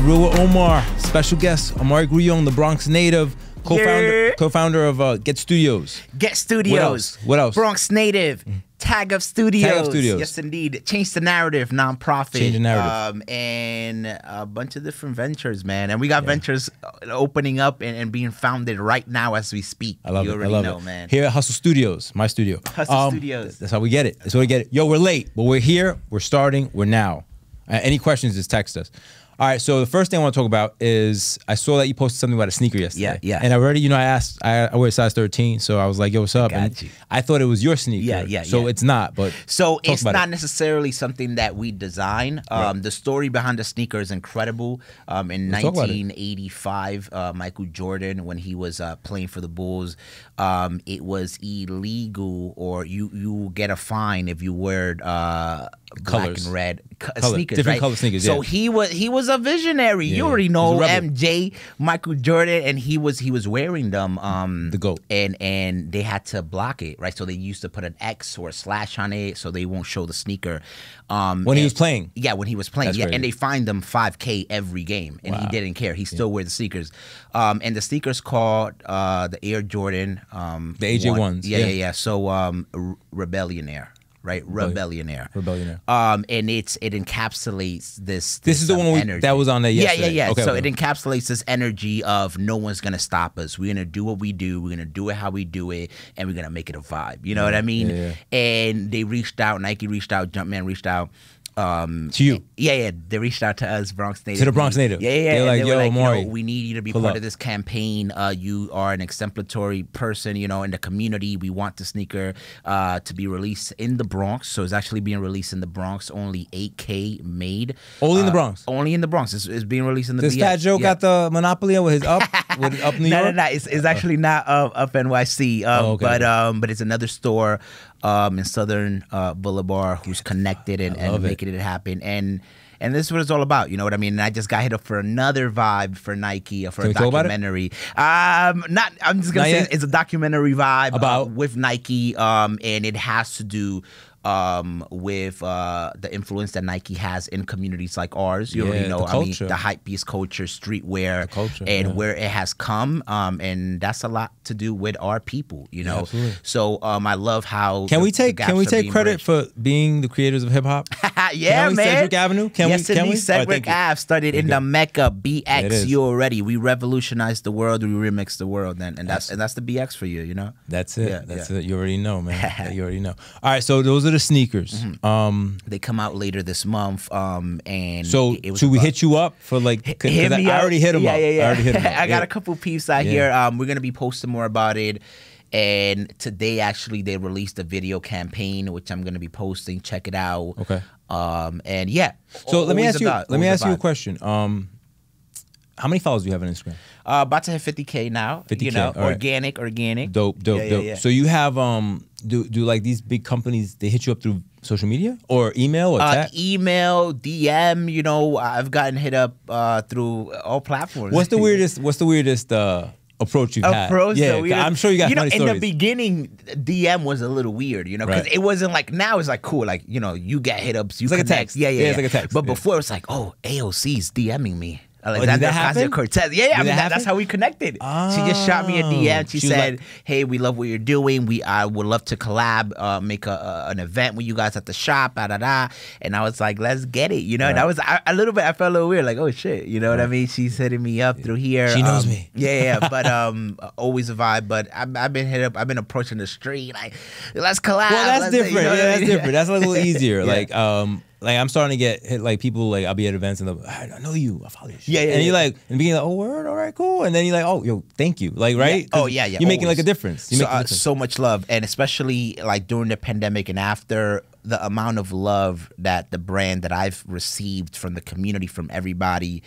Grill with Omar. Special guest, Amaury Grullon, the Bronx native, co-founder of Get Studios. Get Studios. What else? Bronx native. Tag Up Studios. Tag Up Studios. Yes, indeed. Change the Narrative, nonprofit. Change the Narrative. And a bunch of different ventures, man. And we got ventures opening up and being founded right now as we speak. I love it. You already know, man. Here at Hustle Studios, my studio. Hustle Studios. That's how we get it. That's how we get it. Yo, we're late, but we're here. We're starting. We're now. Any questions, just text us. All right, so the first thing I want to talk about is I saw that you posted something about a sneaker yesterday. Yeah. And I already, I wear size 13, so I was like, yo, what's up? And I thought it was your sneaker. Yeah. So it's not, but so it's not necessarily something that we design. Right. The story behind the sneaker is incredible. In 1985, Michael Jordan, when he was playing for the Bulls, it was illegal, or you get a fine if you wear black and red sneakers, different color sneakers. So he was a visionary. You already know MJ, Michael Jordan, and he was wearing them. The GOAT. And they had to block it, right? So they used to put an X or a slash on it so they won't show the sneaker. When he was playing. Yeah, when he was playing. That's crazy. And they fined him $5K every game, and he didn't care. He still wore the sneakers. And the sneakers called the Air Jordan. The AJ1s. Yeah. So Rebellionaire. Right, Rebellionaire. And it encapsulates this is the one that was on there yesterday. Yeah. Okay, so it encapsulates this energy of no one's gonna stop us. We're gonna do what we do. We're gonna do it how we do it, and we're gonna make it a vibe. You know what I mean? Yeah. And they reached out. Nike reached out. Jumpman reached out. To you? Yeah. They reached out to us, Bronx native. To the Bronx native. Yeah. They're like, yo, Amaury, we need you to be part of this campaign. You are an exemplary person, in the community. We want the sneaker to be released in the Bronx. So it's actually being released in the Bronx. Only 8K made. Only in the Bronx? Only in the Bronx. It's being released in the Does Fat Joe got the monopoly with his up New York? No. It's actually not up NYC. But it's another store in Southern Boulevard who's connected and making it happen. And this is what it's all about, you know what I mean? And I just got hit up for another vibe for Nike, for a documentary. I'm just gonna say it's a documentary vibe about with Nike, and it has to do with the influence that Nike has in communities like ours. You already know, the hype beast culture, streetwear, where it has come, and that's a lot to do with our people, Absolutely. So I love how can we take credit for being the creators of hip hop? Yeah, man. Cedric Avenue. Can we? Cedric Ave started in the Mecca BX. You already we revolutionized the world. We remixed the world, and that's the BX for you. That's it. That's it. You already know, man. You already know. All right, so those are the sneakers. They come out later this month. And so should we hit you up for I already hit them up. I got a couple peeps out here. We're gonna be posting more about it. And today, actually, they released a video campaign, which I'm gonna be posting. Check it out. Okay. And yeah. So let me ask you a question. How many followers do you have on Instagram? About to hit 50K now. 50K. Organic. Dope. So you have do like these big companies, they hit you up through social media or email or chat? Email, DM. I've gotten hit up through all platforms. What's the weirdest approach you've had? Yeah, I'm sure you got funny stories. In the beginning, DM was a little weird, because it wasn't like, now it's like cool, like, you get hit ups, you it's like connect. A text. Yeah, it's like a text. But before it was like, oh, AOC's DMing me. Did that happen? Cortez. Yeah. That's how we connected. She just shot me a DM. She said, like, "Hey, we love what you're doing. I would love to collab, make an event with you guys at the shop." And I was like, "Let's get it," And I was a little bit. I felt a little weird, like, "Oh shit," you know what I mean? She's hitting me up through here. She knows me. Yeah. But always a vibe. But I've been hit up. I've been approaching the street, like, "Let's collab." Well, that's different. That's different. That's a little easier. Like I'm starting to get hit, like people, like I'll be at events and they'll, I know you, I follow you. Yeah. And you're like, in the beginning, like, oh, word, all right, cool. And then you're like, oh, yo, thank you. Like, right? Yeah. Oh, yeah. You're making like a difference. So much love. And especially like during the pandemic and after, the amount of love that the brand that I've received from the community, from everybody,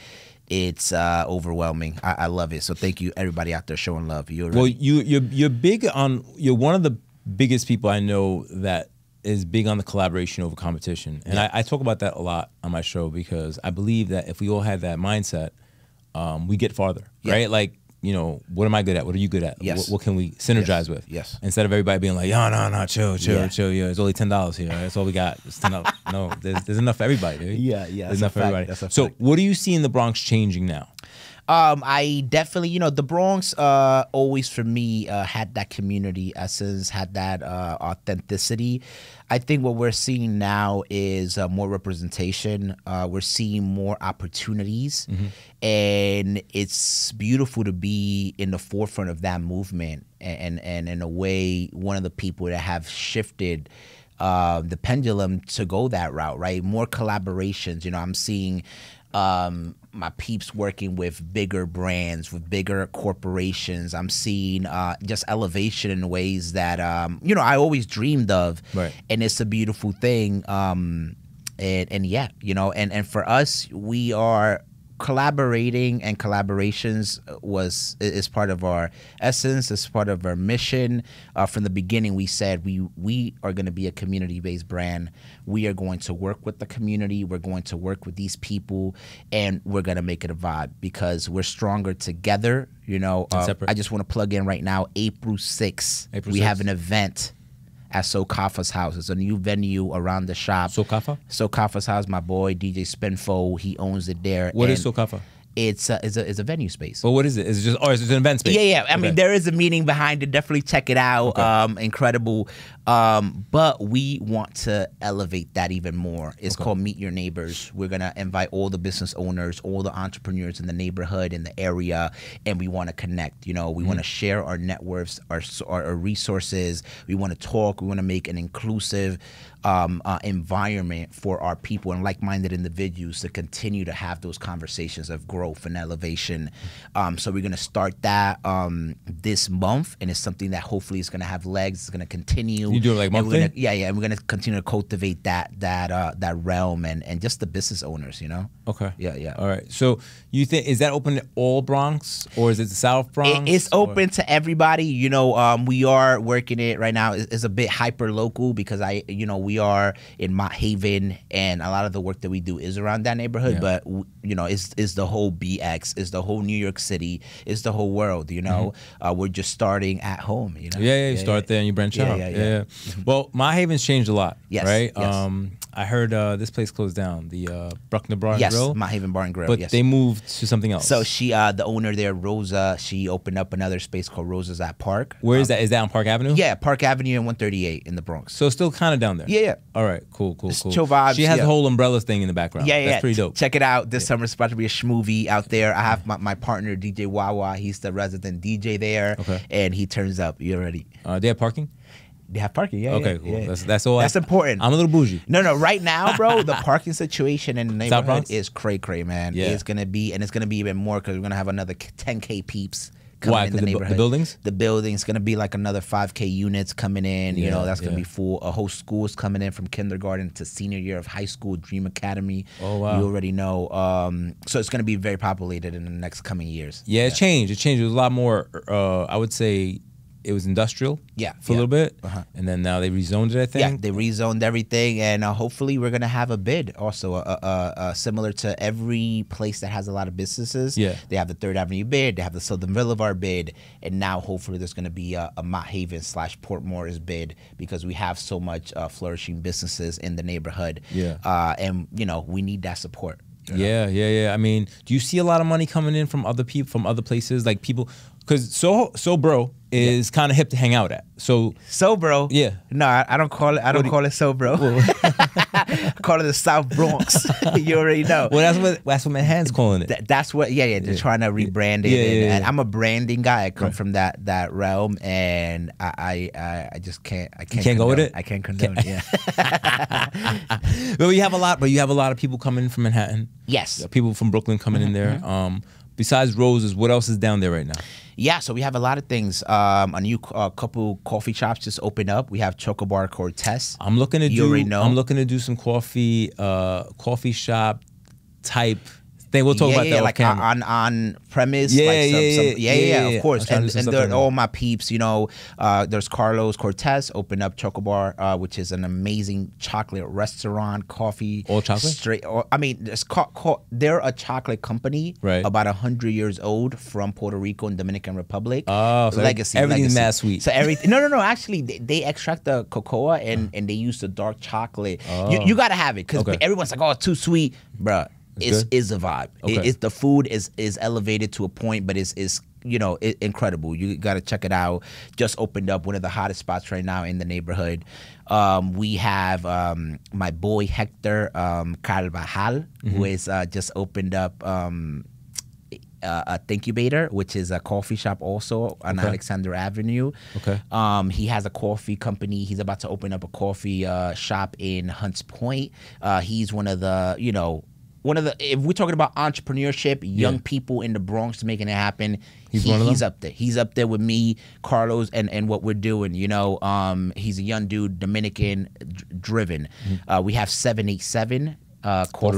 it's overwhelming. I love it. So thank you, everybody out there showing love. Well, you're big on, you're one of the biggest people I know that is big on the collaboration over competition. And I talk about that a lot on my show because I believe that if we all had that mindset, we get farther, right? Like you know, what am I good at? What are you good at? Yes. What can we synergize with? Yes. Instead of everybody being like, oh, no, chill. Yeah, it's only $10 here. That's all we got. It's $10. No, there's enough for everybody, dude. Yeah. There's enough for everybody. So what do you see in the Bronx changing now? I definitely, you know, the Bronx always for me had that community essence, had that authenticity. I think what we're seeing now is more representation. We're seeing more opportunities, and it's beautiful to be in the forefront of that movement. And in a way, one of the people that have shifted the pendulum to go that route, right? More collaborations. You know, I'm seeing my peeps working with bigger brands, with bigger corporations. I'm seeing just elevation in ways that you know, I always dreamed of, right. And it's a beautiful thing. And yeah, you know, and for us, we are collaborating, and collaborations is part of our essence, is part of our mission. From the beginning, we said we are going to be a community-based brand. We are going to work with the community. We're going to work with these people, and we're going to make it a vibe because we're stronger together. You know, I just want to plug in right now, April 6th, we have an event at Sokafa's house. It's a new venue around the shop. Sokafa? Sokafa's house, my boy, DJ Spinfo, he owns it there. What is Sokafa? It's a venue space. Well, what is it? Is it just, it's an event space? Yeah. I mean, there is a meaning behind it. Definitely check it out. Okay. Incredible. But we want to elevate that even more. It's called Meet Your Neighbors. We're going to invite all the business owners, all the entrepreneurs in the neighborhood, in the area, and we want to connect. You know, we want to share our networks, our resources. We want to talk. We want to make an inclusive environment for our people and like-minded individuals to continue to have those conversations of growth and elevation. So we're going to start that this month, and it's something that hopefully is going to have legs. It's going to continue. You do it like monthly? And we're going to continue to cultivate that realm and just the business owners, you know? Okay. Yeah. All right. So you think, is that open to all Bronx, or is it the South Bronx? It's open to everybody. You know, we are working it right now. It's a bit hyper local because we are in Mott Haven, and a lot of the work that we do is around that neighborhood. Yeah. But you know, it's the whole BX, it's the whole New York City, it's the whole world. You know, we're just starting at home. You know, you start there and you branch out. Yeah. Well, Mott Haven's changed a lot. Yes. Right. Yes. I heard this place closed down, the Bruckner Bar and Grill. Yes, Mott Haven Bar and Grill. But they moved to something else. So she, the owner there, Rosa, she opened up another space called Rosa's at Park. Where is that? Is that on Park Avenue? Yeah, Park Avenue and 138 in the Bronx. So still kind of down there. Yeah. All right. Cool. Chill vibes. She has the whole umbrella thing in the background. Yeah. That's pretty dope. Check it out. This summer it's about to be a schmovie out there. I have my partner DJ Wawa. He's the resident DJ there. Okay. And he turns up. You already. They have parking? They have parking, yeah. Okay, cool. Yeah. That's all. That's important. I'm a little bougie. No. Right now, bro, the parking situation in the neighborhood is cray, man. Yeah. It's gonna be even more because we're gonna have another 10K peeps coming in the neighborhood. The buildings? The building's gonna be like another 5K units coming in. You know, that's gonna be full. A whole school's coming in from kindergarten to senior year of high school. Dream Academy. Oh wow. You already know. So it's gonna be very populated in the next coming years. Yeah, it changed. It was a lot more. I would say. It was industrial for a little bit, and then now they rezoned it, I think. Yeah, they rezoned everything, and hopefully we're going to have a bid also, similar to every place that has a lot of businesses. Yeah. They have the 3rd Avenue bid, they have the Southern Boulevard bid, and now hopefully there's going to be a Mott Haven / Port Morris bid because we have so much flourishing businesses in the neighborhood. Yeah. And, you know, we need that support. Yeah. I mean, do you see a lot of money coming in from other people, from other places, like people? Because So Bro is kind of hip to hang out at. So Bro? Yeah. No, I don't call it. I don't call it So Bro. I call it the South Bronx. You already know. Well, that's what Manhattan's calling it. That's what. Yeah. They're trying to rebrand it. And I'm a branding guy. I come from that realm, and I just can't. I can't. You can't go with it. I can't condone. Yeah. But you have a lot of people coming from Manhattan. Yes. People from Brooklyn coming in there. Besides Roses, what else is down there right now? Yeah, so we have a lot of things. A new couple coffee shops just opened up. We have Choco Bar Cortez. I'm looking to do some coffee shop type thing. We'll talk about that like on premise. Yeah, Of course. And they're all my peeps. You know, there's Carlos Cortez opened up Chocobar, which is an amazing chocolate restaurant, coffee. All chocolate? I mean, they're a chocolate company, right, about 100 years old, from Puerto Rico and Dominican Republic. Oh, so everything's mad sweet. So everything. No. Actually, they extract the cocoa and they use the dark chocolate. You gotta have it because everyone's like, oh, too sweet, bruh. It's a vibe. It's the food is elevated to a point, but it's you know, incredible. You got to check it out. Just opened up one of the hottest spots right now in the neighborhood. We have my boy Hector Carvajal, who is just opened up a Thinkubator, which is a coffee shop also on Alexander Avenue. He has a coffee company. He's about to open up a coffee shop in Hunts Point. He's one of the, you know, if we're talking about entrepreneurship, young people in the Bronx making it happen, he's up there. He's up there with me, Carlos, and what we're doing. You know, he's a young dude, Dominican driven. We have 787. Puerto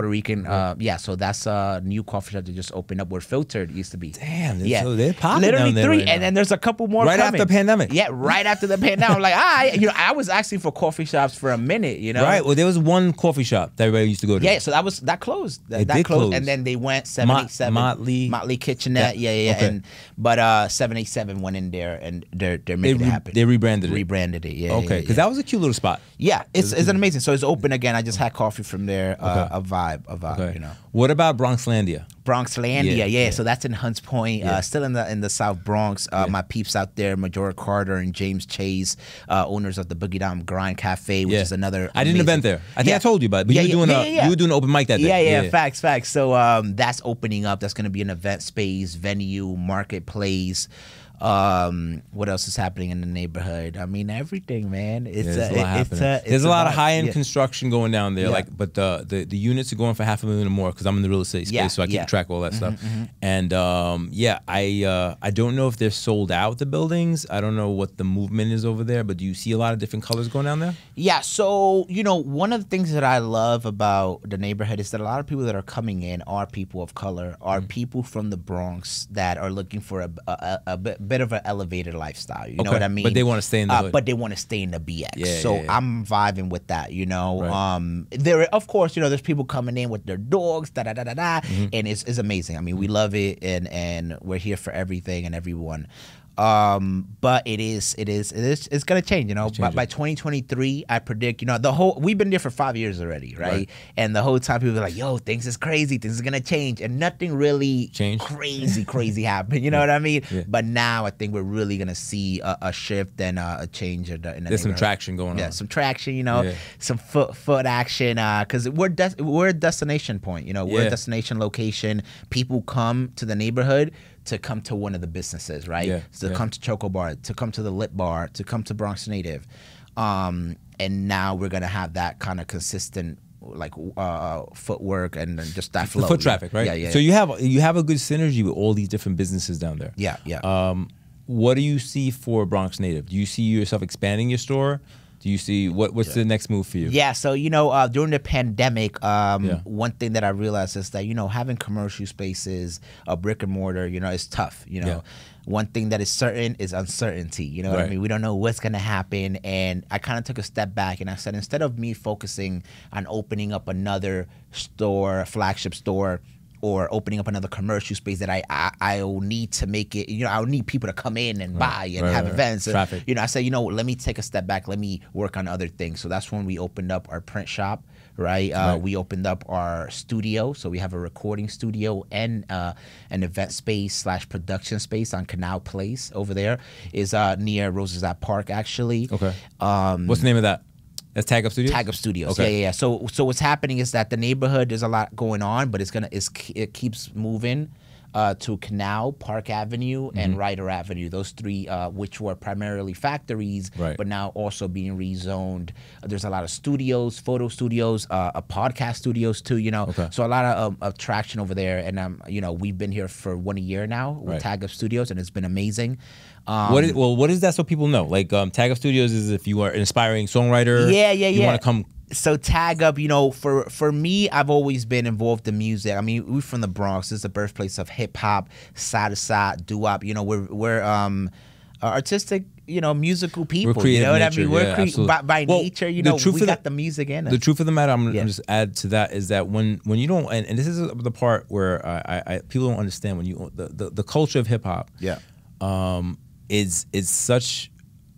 Rican, yeah. So that's a new coffee shop that just opened up where Filtered used to be. Damn, so they're popping literally down there 3, right and then there's a couple more right coming. after the pandemic. Yeah, right after the pandemic. I'm like, you know, I was asking for coffee shops for a minute. You know, right? Well, there was one coffee shop that everybody used to go to. Yeah, so that closed. That closed, and then they went 787 Motley Kitchenette. Yeah. But 787 went in there and they're making it happen. They rebranded it. Yeah. Okay, because that was a cute little spot. Yeah, it's amazing. So it's open again. I just had coffee from there. A vibe, you know. What about Bronxlandia? Bronxlandia, yeah. So that's in Hunts Point, still in the South Bronx. My peeps out there, Majora Carter and James Chase, owners of the Boogie Down Grind Cafe, which is another. I didn't event there. I think I told you about it, but you were doing an open mic that day. Yeah. Facts. So that's opening up. That's going to be an event space, venue, marketplace. What else is happening in the neighborhood? I mean, everything, man. There's a lot of high-end construction going down there, but the units are going for $500,000 or more because I'm in the real estate space, so I keep track of all that stuff. And I don't know if they're sold out, the buildings. I don't know what the movement is over there, but do you see a lot of different colors going down there? Yeah. So you know, one of the things that I love about the neighborhood is that a lot of people that are coming in are people of color, are people from the Bronx that are looking for a bit of an elevated lifestyle. You know what I mean? But they want to stay in the hood. But they want to stay in the BX. I'm vibing with that, you know. There, of course, you know, there's people coming in with their dogs, and it's amazing. I mean, we love it, and we're here for everything and everyone. But it's gonna change, you know. By 2023, I predict, you know, we've been there for 5 years already, right? And the whole time people are like, yo, things is crazy, things is gonna change, and nothing really crazy happened, you know what I mean? But now I think we're really gonna see a shift and a change in the There's some traction going on. Yeah, some traction, you know, some foot action, because we're a destination point, you know, we're a destination location. People come to the neighborhood to come to one of the businesses, right? To come to Choco Bar, to come to the Lit Bar, to come to Bronx Native. And now we're gonna have that kind of consistent like footwork and just that flow. The foot traffic, right? Yeah. So you have a good synergy with all these different businesses down there. Yeah. What do you see for Bronx Native? Do you see yourself expanding your store? Do you see what's the next move for you? Yeah, so you know, during the pandemic, one thing that I realized is that, you know, having commercial spaces, a brick and mortar, you know, is tough. You know, one thing that is certain is uncertainty. You know what I mean? We don't know what's gonna happen, and I kind of took a step back and I said, instead of me focusing on opening up another store, a flagship store, or opening up another commercial space that I'll need to make it, you know, I'll need people to come in and buy and have events. Traffic. You know, I said, you know, let me take a step back, let me work on other things. So that's when we opened up our print shop, right? We opened up our studio. So we have a recording studio and an event space / production space on Canal Place over there. Is near Rosasat Park, actually. Okay. What's the name of that? That's Tag Up Studios? Tag Up Studios. Okay. Yeah. So what's happening is that the neighborhood, there's a lot going on, but it keeps moving to Canal, Park Avenue, and Ryder Avenue. Those three, which were primarily factories, but now also being rezoned. There's a lot of studios, photo studios, podcast studios too. You know, so a lot of traction over there. And you know, we've been here for 1 year now with Tag Up Studios, and it's been amazing. What is that, so people know? Like Tag Up Studios is if you are an aspiring songwriter. Yeah. You want to come So Tag Up, you know, for me, I've always been involved in music. I mean, we're from the Bronx. This is the birthplace of hip hop, salsa, doo-wop. You know, we're artistic, you know, musical people. You know what I mean? We're by nature, you know, we got the music in us. The truth of the matter, I'm gonna just add to that, is that when you don't, and this is the part where I people don't understand, when you the culture of hip hop, is such.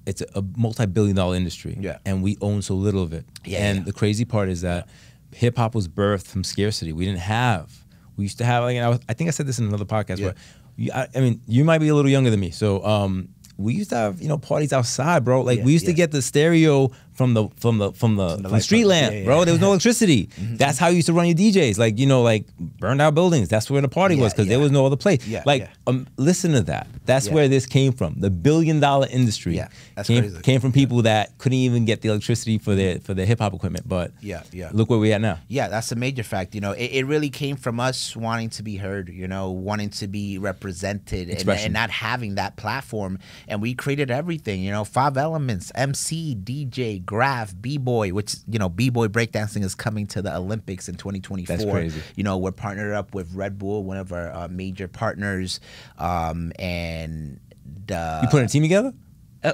It's a multi-billion-dollar industry, and we own so little of it. And the crazy part is that hip hop was birthed from scarcity. We used to have, like, I think I said this in another podcast, where I mean, you might be a little younger than me, so we used to have, you know, parties outside, bro. Like we used to get the stereo from street lamp, bro. There was no electricity. That's how you used to run your DJs. Like, you know, like burned out buildings. That's where the party was, because there was no other place. Listen to that. That's where this came from. The billion-dollar industry came from people that couldn't even get the electricity for their hip hop equipment. But look where we at now. Yeah, that's a major fact. You know, it really came from us wanting to be heard. You know, wanting to be represented, and not having that platform. And we created everything. You know, 5 elements: MC, DJ, graph, b-boy, which, you know, b-boy breakdancing is coming to the Olympics in 2024. That's crazy. You know, we're partnered up with Red Bull, one of our major partners, and you putting a team together?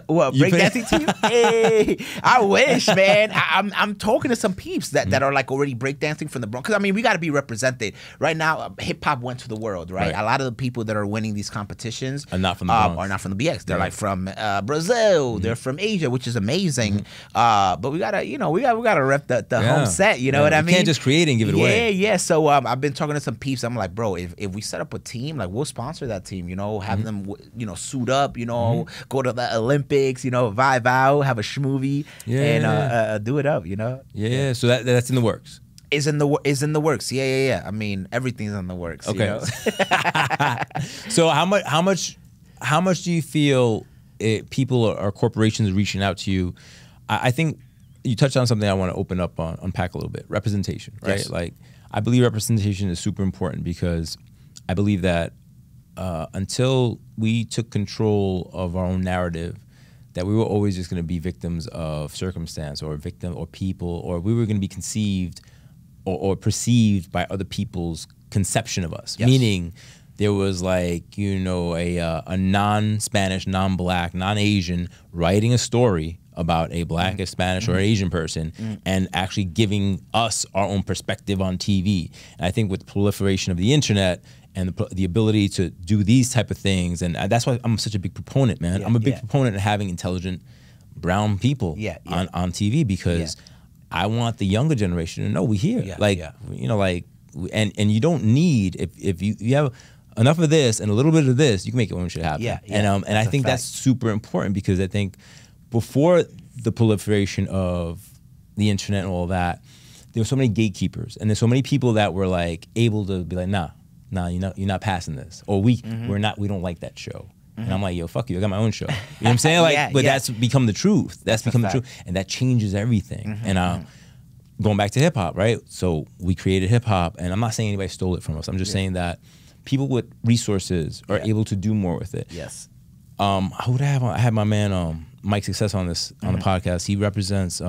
What, breakdancing team? Hey, I wish, man. I'm talking to some peeps that are like already breakdancing from the Bronx. Because I mean, we got to be represented right now. Hip hop went to the world, right? A lot of the people that are winning these competitions are not from the Bronx. Are not from the BX. They're like from Brazil. They're from Asia, which is amazing. But we gotta, you know, we gotta rep the home set. You know what I mean? You can't just create it and give it away. Yeah. So I've been talking to some peeps. I'm like, bro, if we set up a team, like, we'll sponsor that team. You know, have them, you know, suit up. You know, go to the Olympics, you know, vibe out, have a schmovie, and do it up, you know. Yeah. So that's in the works. Is in the works. Yeah. I mean, everything's in the works. Okay. You know? So how much do you feel people or corporations are reaching out to you? I think you touched on something I want to open up on, unpack a little bit. Representation, right? Yes. Like, I believe representation is super important, because I believe that until we took control of our own narrative, that we were always just going to be victims of circumstance, or victim or people, or we were going to be conceived or perceived by other people's conception of us. Meaning, there was, like, you know, a non-Spanish, non-black, non-Asian writing a story about a black, or Spanish, or Asian person, and actually giving us our own perspective on TV. And I think with the proliferation of the internet and the ability to do these type of things, and that's why I'm such a big proponent, man. I'm a big proponent of having intelligent brown people on TV, because I want the younger generation to know we here. You know, like, and you don't need, if you have enough of this and a little bit of this, you can make your own shit happen. And I think that's super important, because I think before the proliferation of the internet and all that, there were so many gatekeepers, and there's so many people that were like able to be like, nah, you're not passing this, or we don't like that show. And I'm like, yo, fuck you, I got my own show. You know what I'm saying? Like, but that's become the truth. That's become the truth, and that changes everything. And going back to hip hop, right? So we created hip hop, and I'm not saying anybody stole it from us. I'm just saying that people with resources are able to do more with it. Yes. Who would I have on? I had my man Mike Success on the podcast. He represents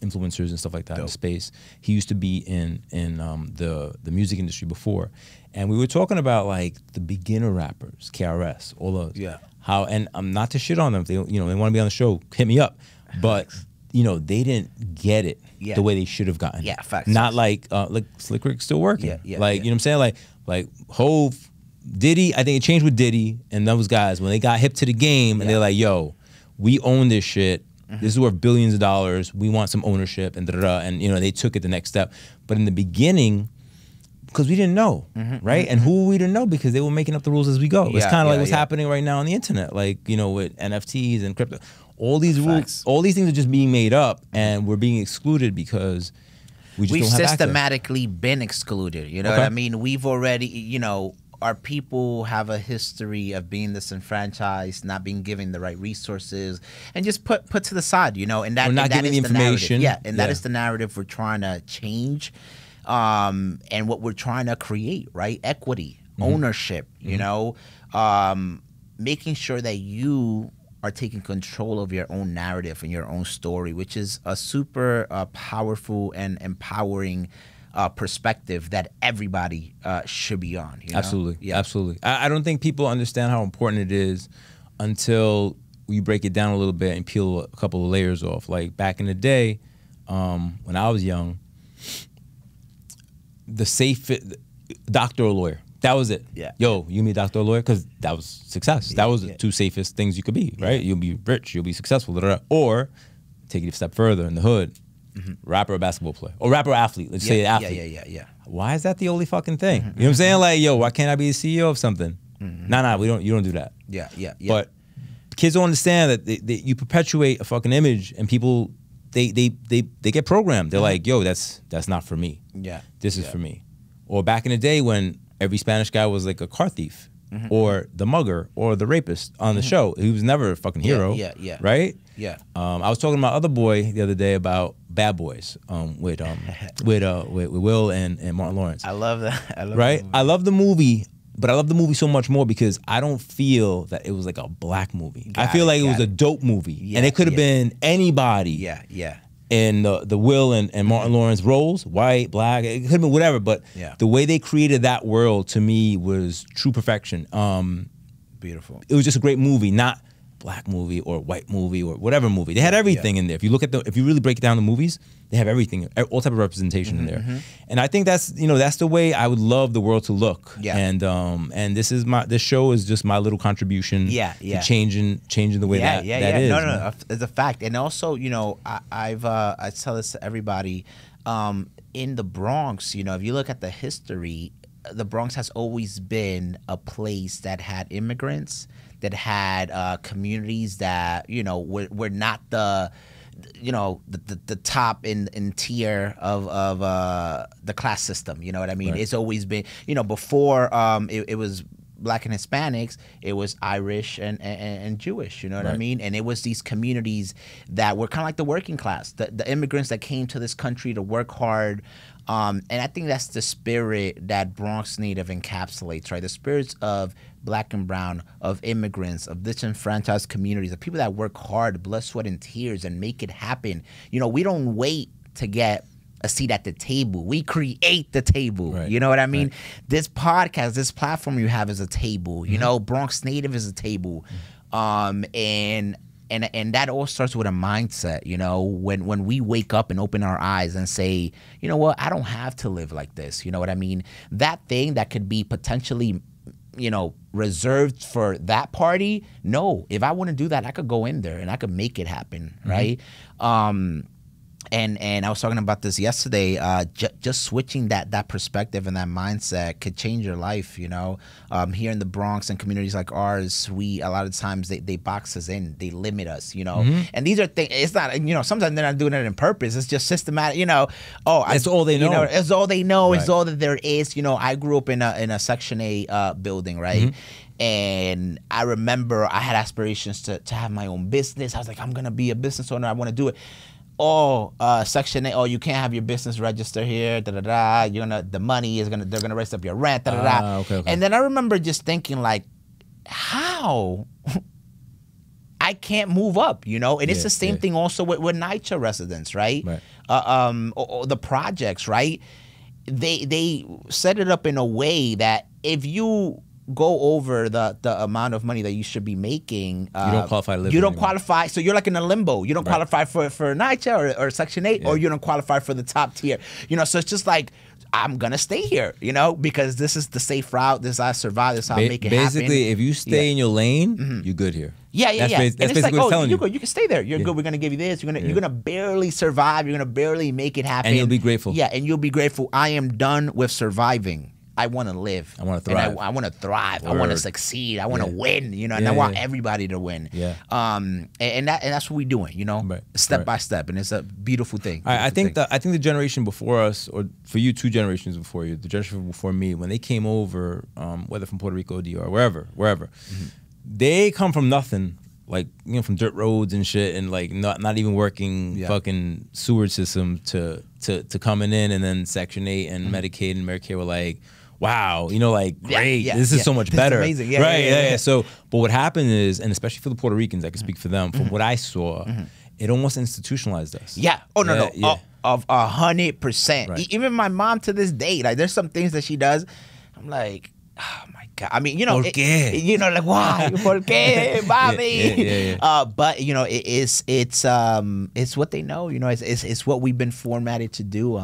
influencers and stuff like that in the space. He used to be in the music industry before, and we were talking about, like, the beginner rappers, KRS, all those. How, and I'm not to shit on them. If they, you know, they want to be on the show, hit me up. But you know, they didn't get it the way they should have gotten. Facts. Not like Slick Rick still working. Like, you know what I'm saying? Like Hove, Diddy. I think it changed with Diddy and those guys when they got hip to the game, and they're like, yo, we own this shit. This is worth billions of dollars. We want some ownership, and and you know, they took it the next step. But in the beginning, because we didn't know, right? And who we didn't know, because they were making up the rules as we go. It's kind of like what's happening right now on the internet, like, you know, with NFTs and crypto. All these rules, all these things are just being made up, and we're being excluded because we just don't have access. We've systematically been excluded. You know what I mean? We've already, you know, our people have a history of being disenfranchised, not being given the right resources, and just put to the side, you know. And that, we're not giving the information. That is the narrative we're trying to change, and what we're trying to create, right? Equity, ownership, you know, making sure that you are taking control of your own narrative and your own story, which is a super powerful and empowering perspective that everybody should be on. You know? Absolutely. Yeah. Absolutely. I don't think people understand how important it is until you break it down a little bit and peel a couple of layers off. Like back in the day, when I was young, the safe doctor or lawyer. That was it. Yeah. Yo, you mean doctor or lawyer? Because that was success. That was the two safest things you could be, right? You'll be rich, you'll be successful, or take it a step further in the hood, rapper or basketball player, or rapper or athlete. Let's say athlete. Yeah. Why is that the only fucking thing? You know what I'm saying? Like, yo, why can't I be the CEO of something? Nah, you don't do that. Yeah. But kids don't understand that you perpetuate a fucking image, and people they get programmed. They're like, yo, that's not for me. Yeah. This is for me. Or back in the day when every Spanish guy was like a car thief, or the mugger, or the rapist on the show. He was never a fucking hero. Yeah. Right? Yeah. I was talking to my other boy the other day about Bad Boys with Will and Martin Lawrence. I love that. I love the movie, but I love the movie so much more because I don't feel that it was like a black movie. I feel like it was a dope movie, and it could have been anybody. Yeah. In the Will and Martin Lawrence roles, white, black, it could have been whatever, but the way they created that world to me was true perfection. Beautiful. It was just a great movie, not black movie or white movie or whatever movie. They had everything in there. If you look at if you really break down the movies, they have everything, all type of representation in there. And I think that's the way I would love the world to look. Yeah. And this show is just my little contribution. To changing the way that is. No, it's a fact. And also, I tell this to everybody, in the Bronx, if you look at the history, the Bronx has always been a place that had immigrants, that had communities that were not the top in tier of the class system. You know what I mean? Right. It's always been before it was Black and Hispanics, it was Irish and Jewish. You know what I mean? And it was these communities that were kind of like the working class, the immigrants that came to this country to work hard. And I think that's the spirit that Bronx native encapsulates, right? The spirits of black and brown, of immigrants, of disenfranchised communities, of people that work hard, blood, sweat, and tears, and make it happen. We don't wait to get a seat at the table. We create the table. Right. You know what I mean? Right. This podcast, this platform you have is a table. Bronx native is a table. And that all starts with a mindset, when we wake up and open our eyes and say, you know what, I don't have to live like this. You know what I mean? That thing that could be potentially, reserved for that party. No, if I want to do that, I could go in there and I could make it happen. Right. And I was talking about this yesterday. Just switching that perspective and that mindset could change your life. Here in the Bronx and communities like ours, a lot of times they box us in, they limit us. And these are things. It's not. Sometimes they're not doing it on purpose. It's just systematic. It's all they know. It's all they know. Right. It's all that there is. I grew up in a Section 8 building, right? And I remember I had aspirations to have my own business. I was like, I'm gonna be a business owner. I want to do it. Section 8, you can't have your business register here, the money is they're gonna raise up your rent, Okay. And then I remember just thinking, like, how I can't move up, and it's the same thing also with NYCHA residents, right? Or the projects, right? They set it up in a way that if you go over the amount of money that you should be making, you don't qualify to live. You don't qualify, so you're like in a limbo. You don't qualify for NYCHA or Section 8, or you don't qualify for the top tier. So it's just like, I'm gonna stay here, because this is the safe route. This is how I survive. This is how I make it happen. Basically, if you stay in your lane, you're good here. That's basically what it's telling you. You can stay there. You're good. We're gonna give you this. You're gonna barely survive. You're gonna barely make it happen. And you'll be grateful. Yeah, and you'll be grateful. I am done with surviving. I want to live. I want to thrive. And I want to thrive. Word. I want to succeed. I want to win. And I want everybody to win. Yeah. And that's what we're doing. Step by step, and it's a beautiful thing. I think the generation before us, or for you, 2 generations before you, the generation before me, when they came over, whether from Puerto Rico, DR, wherever, they come from nothing. Like, from dirt roads and shit, and like not even working fucking sewage system to coming in, and then Section 8 and Medicaid and Medicare were like, wow, you know, like, great, this is so much better. Amazing. Yeah. So, but what happened is, and especially for the Puerto Ricans, I can speak for them, from what I saw, it almost institutionalized us. Yeah. Oh, no. Of 100%. Right. Even my mom to this day, like, there's some things that she does, I'm like, oh my God. I mean, you know, you know, like, why? ¿Por qué, mami? But you know, it's what they know. You know, it's what we've been formatted to do.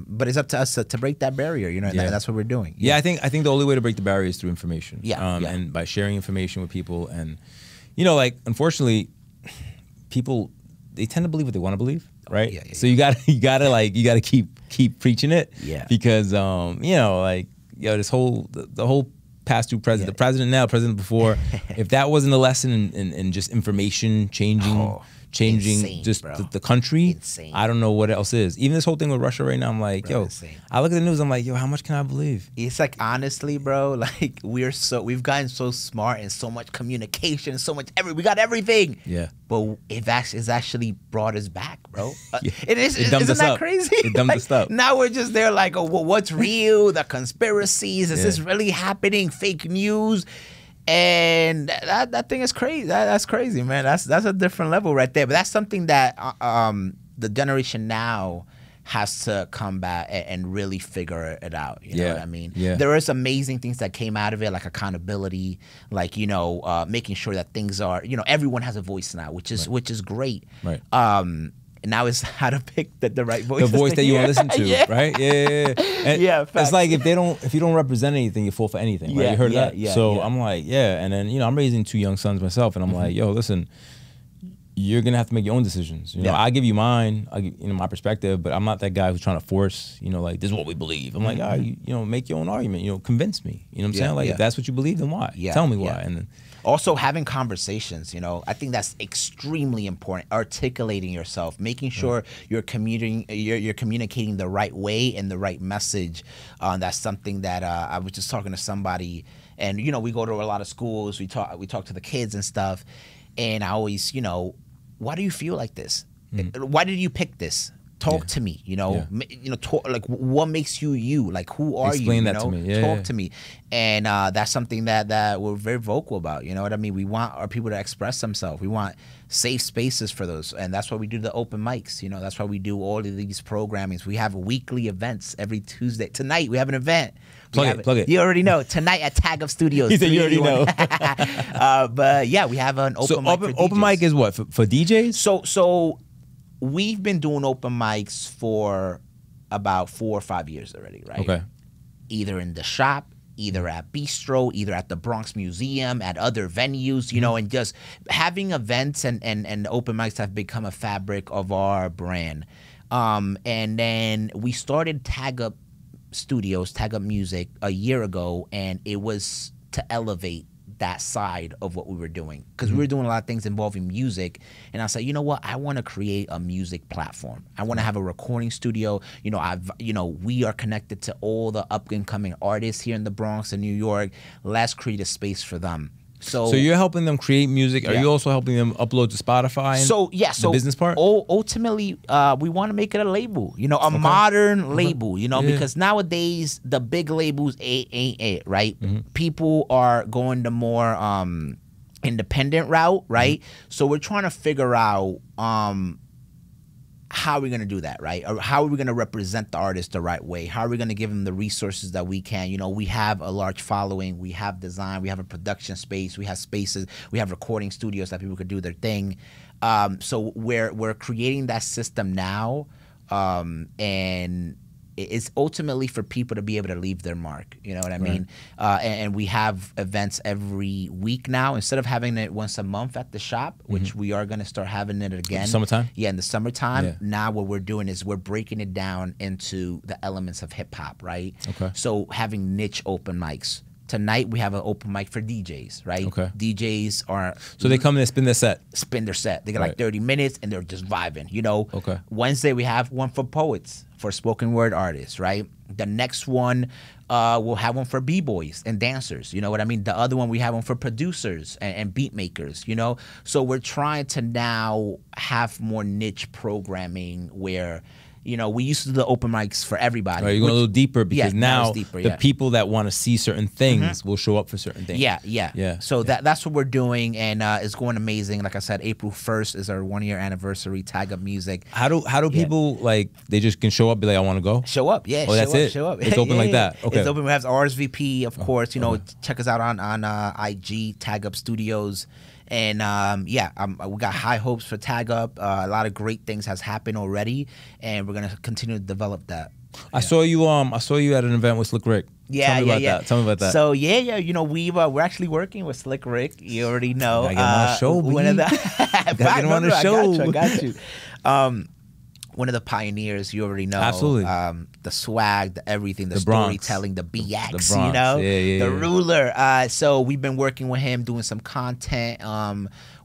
But it's up to us to break that barrier. You know, and that's what we're doing. Yeah, I think the only way to break the barrier is through information. Yeah. And by sharing information with people, and you know, like, unfortunately, people, they tend to believe what they want to believe, right? Yeah. So you gotta keep preaching it. Yeah. Because you know, like, this whole the whole past two president, the president now, president before, if that wasn't a lesson in just information changing insane, just the country, insane. I don't know what else is. Even this whole thing with Russia right now, I'm like, bro, insane. I look at the news, I'm like, how much can I believe? It's like, honestly, bro, like, we've gotten so smart and so much communication, so much we got everything. Yeah. But it's actually brought us back, bro. Isn't that crazy? It dumbed us up. Now we're just there like, oh, well, what's real? The conspiracies? Is this really happening? Fake news? And that thing is crazy. That's crazy, man. That's a different level right there. But that's something that the generation now has to come back and really figure it out. You know what I mean? Yeah. There is amazing things that came out of it, like accountability, like, you know, making sure that things are, you know, everyone has a voice now, which is great. Right. Now it's how to pick the right voice. The voice that you want to listen to, right? Yeah. And facts. It's like, if you don't represent anything, you fall for anything, right? You heard that? So I'm like, and then, you know, I'm raising 2 young sons myself, and I'm like, yo, listen, you're gonna have to make your own decisions. You know, I give you mine, my perspective, but I'm not that guy who's trying to force, you know, like, this is what we believe. I'm like, you know, make your own argument. You know, convince me. You know what I'm saying? Like, if that's what you believe, then why? Tell me why. And then, also, having conversations, you know, I think that's extremely important. Articulating yourself, making sure you're communicating the right way and the right message. That's something that I was just talking to somebody, and, you know, we go to a lot of schools. We talk to the kids and stuff, and I always, you know, why do you feel like this? Why did you pick this? Talk to me, you know. You know, like, what makes you you? Like, who are you? Explain that to me. Talk to me, and that's something that we're very vocal about. You know what I mean? We want our people to express themselves. We want safe spaces for those, and that's why we do the open mics. You know, that's why we do all of these programmings. We have weekly events every Tuesday. Tonight we have an event. Plug it. You already know. Tonight at Tag Up Studios. He said you already know. But yeah, we have an open mic. So open mic is what, for DJs? So we've been doing open mics for about 4 or 5 years already, right? Okay. Either in the shop, either at Bistro, either at the Bronx Museum, at other venues, you know, and just having events and open mics have become a fabric of our brand. And then we started Tag Up Studios, Tag Up Music, a year ago, and it was to elevate that side of what we were doing, because we were doing a lot of things involving music, and I said, you know what, I want to create a music platform. I want to have a recording studio. You know, we are connected to all the up and coming artists here in the Bronx and New York. Let's create a space for them. So you're helping them create music. Are you also helping them upload to Spotify? The business part. Ultimately, we want to make it a label. You know, a modern label. You know, because nowadays the big labels ain't it, right? People are going the more independent route, right? So we're trying to figure out how are we going to do that, right? Or how are we going to represent the artist the right way? How are we going to give them the resources that we can? You know, we have a large following. We have design. We have a production space. We have spaces. We have recording studios that people could do their thing. So we're creating that system now, and it's ultimately for people to be able to leave their mark. You know what I mean? And we have events every week now. Instead of having it once a month at the shop, which we are going to start having it again. Summertime? Yeah, in the summertime. Now what we're doing is we're breaking it down into the elements of hip hop, right? Okay. So having niche open mics. Tonight we have an open mic for DJs, right? Okay. DJs are... So they come in and spin their set? Spin their set. They got like 30 minutes and they're just vibing, you know? Okay. Wednesday we have one for poets, for spoken word artists, right? The next one, we'll have one for b-boys and dancers, you know what I mean? The other one, we have one for producers and beat makers, you know? So we're trying to now have more niche programming where you know, we used to do the open mics for everybody. Right, you're going a little deeper because now deeper, the people that want to see certain things will show up for certain things. Yeah. So that's what we're doing, and it's going amazing. Like I said, April 1st is our 1-year anniversary. Tag Up Music. How do people, like, they just can show up, be like, I want to go? Show up, yeah. Oh, that's it? Show up. It's open like that. Okay. It's open. We have RSVP, of course. You know, check us out on IG, Tag Up Studios. And we got high hopes for Tag Up. A lot of great things has happened already, and we're gonna continue to develop that. I saw you at an event with Slick Rick. Tell me about that. So you know, we're actually working with Slick Rick. You already know. I get him on the show. Get him on the show. I got you. One of the pioneers, you already know. Absolutely. The swag, the everything, the storytelling, the BX, Bronx. you know, the ruler. So we've been working with him, doing some content,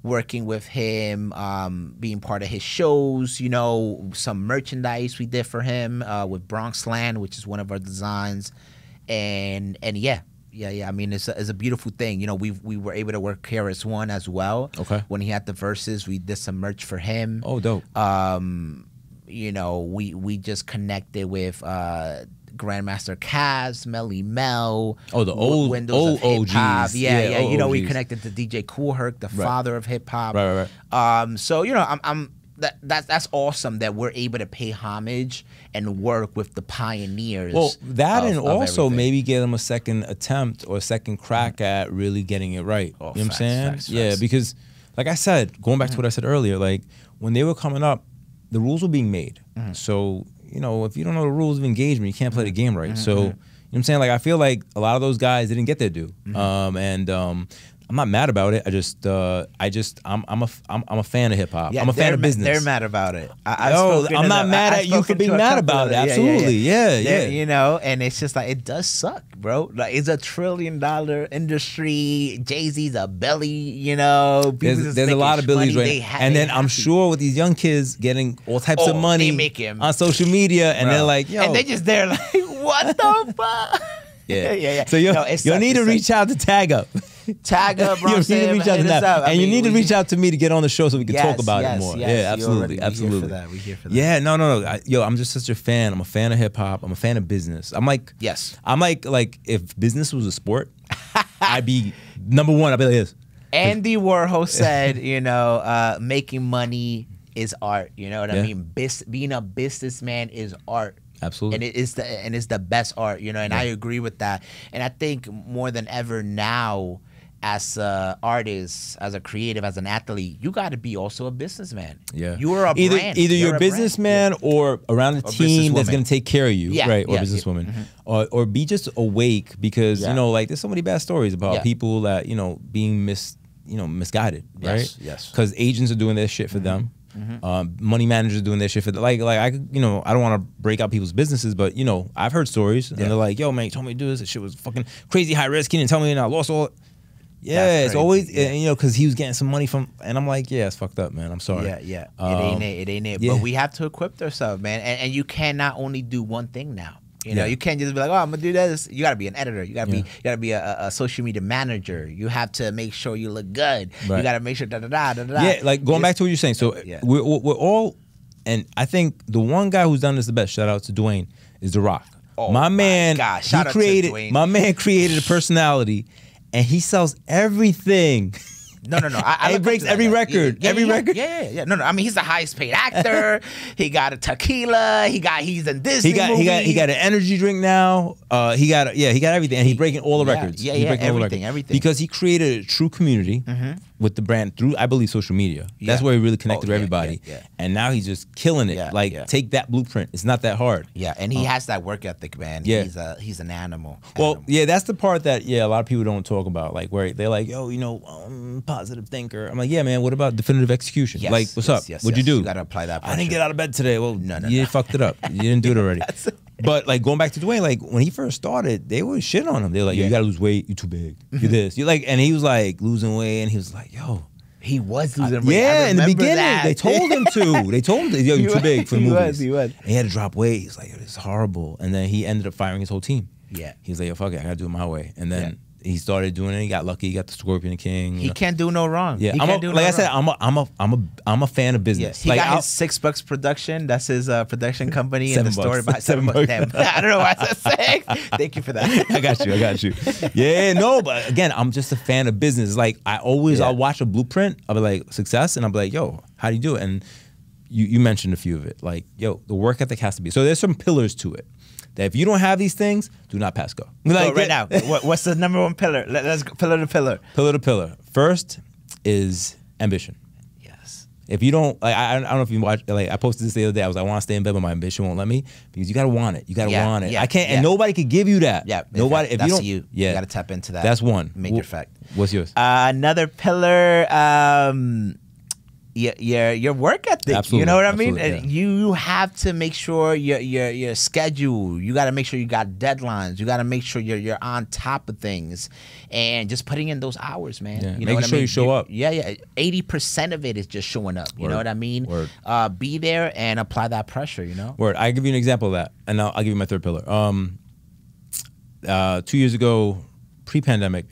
working with him, being part of his shows, you know, some merchandise we did for him with Bronx Land, which is one of our designs. And yeah. I mean, it's a beautiful thing. You know, we were able to work KRS-One as well. Okay. When he had the verses, we did some merch for him. Oh, dope. You know, we just connected with Grandmaster Caz, Melly Mel. Oh, the old OGs. Yeah. You know, OGs. we connected to DJ Kool Herc, the father of hip hop. Right. So you know, that's awesome that we're able to pay homage and work with the pioneers. Well, that and also everything. maybe get them a second attempt or a second crack at really getting it right. Oh, you know what I'm saying? Facts. Because like I said, going back to what I said earlier, like when they were coming up, the rules were being made. So, you know, if you don't know the rules of engagement, you can't play the game right. So, you know what I'm saying? Like, I feel like a lot of those guys didn't get their due. I'm not mad about it. I'm a fan of hip hop. Yeah, I'm a fan of business. They're mad about it. I'm not mad at you for being mad about it. Absolutely, yeah. You know, and it's just like it does suck, bro. Like it's $1 trillion industry. Jay-Z's a belly. You know, there's a lot of billies right. And then I'm sure with these young kids getting all types of money on social media, and they're like, yo, and they just there like, what the fuck? Yeah. So you need to reach out to Tag Up. Tag Up, bro. You need to reach out to that. And you need to reach out to me to get on the show so we can talk about it more. Yes, yeah, absolutely. We here for that. Yeah, no. I'm just such a fan. I'm a fan of hip hop. I'm a fan of business. I'm like if business was a sport, I'd be number one. I'd be like this. Andy Warhol said, you know, making money is art. You know what I mean? Being a businessman is art. Absolutely. And it's the best art, you know, and I agree with that. And I think more than ever now, as an artist, as a creative, as an athlete, you got to be also a businessman. Yeah. You are brand. Either you're a businessman or around a team that's going to take care of you, right? Or businesswoman. Or be just awake because, you know, like there's so many bad stories about people that, you know, being misguided, right? Yes. Because agents are doing their shit for them. Money managers doing their shit for like I don't want to break out people's businesses, but you know I've heard stories and they're like, yo man, you told me to do this. This shit was fucking crazy high risk. He didn't tell me and I lost all. Yeah, it's always you know because he was getting some money from, and I'm like, yeah, it's fucked up, man. I'm sorry. Yeah. It ain't it. But we have to equip ourselves, man, and you cannot only do one thing now. You know, you can't just be like, oh, I'm gonna do this. You gotta be an editor. You gotta be a social media manager. You have to make sure you look good. Right. You gotta make sure da. Yeah, like going back to what you're saying. So we're all, and I think the one guy who's done this the best. Shout out to Dwayne, is The Rock. Oh my man, gosh. Shout out to Dwayne. My man created a personality, and he sells everything. No. He breaks every record. Every record. Yeah. No. I mean, he's the highest paid actor. He got a tequila. He's in Disney movies. He got an energy drink now. He got everything, and he's breaking all the records. Everything. Because he created a true community with the brand through, I believe, social media. That's where he really connected with everybody. And now he's just killing it. Take that blueprint. It's not that hard. Yeah, and he has that work ethic, man. Yeah. He's an animal. Well, yeah, that's the part that a lot of people don't talk about. Like where they're like, yo, you know, positive thinker. I'm like, yeah, man. What about definitive execution? Like, what's up? What'd you do? You gotta apply that pressure. I didn't get out of bed today. Well, you fucked it up. You didn't do it already. But like going back to Dwayne, like when he first started, they were shitting on him. They were like, you gotta lose weight. You too big. You this. You like, and he was like losing weight, and he was like, yo. He was losing weight. Yeah, in the beginning, they told him to. They told him, yo, you're too big for the movies. He was. And he had to drop weight. He's like, it's horrible. And then he ended up firing his whole team. Yeah. He was like, yo, fuck it, I gotta do it my way. And then he started doing it. He got lucky. He got the Scorpion King. He can't do no wrong. Yeah, I said, I'm a fan of business. Yeah. He like, got his $6 production. That's his production company. And the story about $7. Damn. I don't know why I said 6. Thank you for that. I got you. Yeah, no, but again, I'm just a fan of business. Like I'll watch a blueprint of like success, and I'll be like, yo, how do you do it? And you mentioned a few of it. Like, yo, the work ethic has to be. So there's some pillars to it. That if you don't have these things, do not pass go. Like, right now, what's the number one pillar? Let's go pillar to pillar. Pillar to pillar. First is ambition. Yes. If you don't, like, I don't know if you watch, like, I posted this the other day. I was like, I want to stay in bed, but my ambition won't let me. Because you got to want it. You got to want it. Yeah, I can't, and nobody could give you that. Yeah. Nobody, if that's you don't. You got to tap into that. That's one. Major fact. What's yours? Another pillar, your work ethic. Absolutely. You know what I mean? Yeah. You have to make sure your schedule. You got to make sure you got deadlines. You got to make sure you're on top of things, and just putting in those hours, man. Yeah. You know Making sure you show up. Yeah. 80% of it is just showing up. You know what I mean? Word. Be there and apply that pressure. You know. Word. I give you an example of that, and I'll give you my third pillar. 2 years ago, pre-pandemic,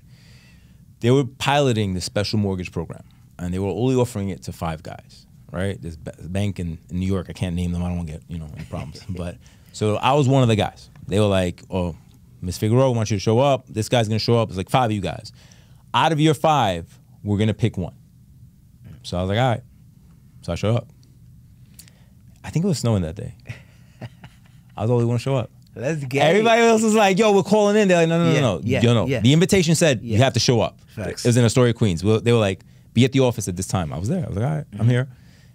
they were piloting the special mortgage program. And they were only offering it to 5 guys, right? This bank in New York, I can't name them. I don't want to get any problems. But so I was one of the guys. They were like, "Oh, Miss Figueroa wants you to show up. This guy's gonna show up." It's like 5 of you guys. Out of your 5, we're gonna pick one. So I was like, all right. So I show up. I think it was snowing that day. I was the only one to show up. Let's get Everybody else was like, "Yo, we're calling in." They're like, "No. The invitation said you have to show up." Facts. It was in Astoria, Queens. They were like, "Be at the office at this time." I was there. I was like, all right, I'm here.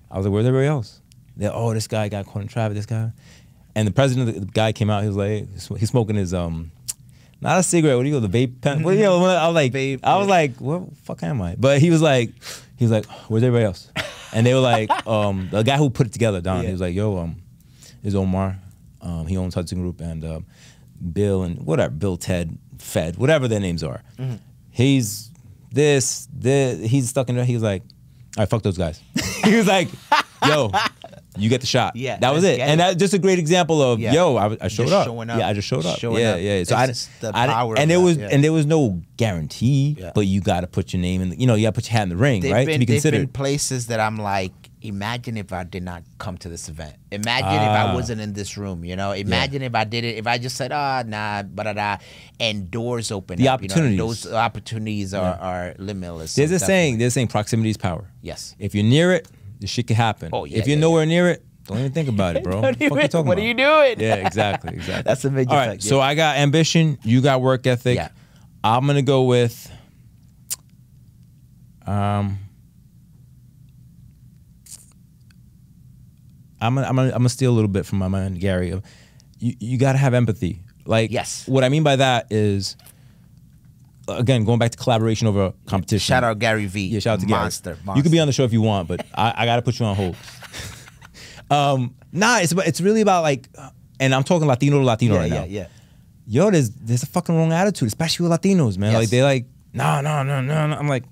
I was like, where's everybody else? They're, oh, this guy got caught in traffic, this guy. And the president of the guy came out, he was like, he's smoking his, not a cigarette, what do you go, the vape pen? What do you know? I was like, vape, I was like, what the fuck am I? But he was like, where's everybody else? And they were like, the guy who put it together, Don, he was like, yo, this is Omar. He owns Hudson Group, and Bill and whatever, Bill, Ted, Fed, whatever their names are. He's this, he's stuck in there. He was like, all right, fuck those guys. He was like, yo, you get the shot. Yeah, that was it. And that's just a great example of, yo, I showed up. Yeah, I just showed up. Yeah. So there was no guarantee, but you got to put your name in. You got to put your hat in the ring, right? To be considered. There've been places that I'm like, imagine if I did not come to this event. Imagine if I wasn't in this room, Imagine if I did it, if I just said, nah, and doors open up. Opportunities. Those opportunities are limitless. There's a saying, proximity is power. Yes. If you're near it, the shit can happen. Oh, yeah, if you're nowhere near it, don't even think about it, bro. What are you doing? Yeah, exactly. That's a major fact. So I got ambition, you got work ethic. Yeah. I'm going to go with... I'm gonna steal a little bit from my man Gary. You gotta have empathy. Like, yes. What I mean by that is, again, going back to collaboration over competition. Shout out Gary V. Yeah, shout out to Monster. Gary. You can be on the show if you want, but I gotta put you on hold. It's really about, like, and I'm talking Latino to Latino right now. Yeah. Yo, there's a fucking wrong attitude, especially with Latinos, man. Yes. Like, they're like, no. I'm like,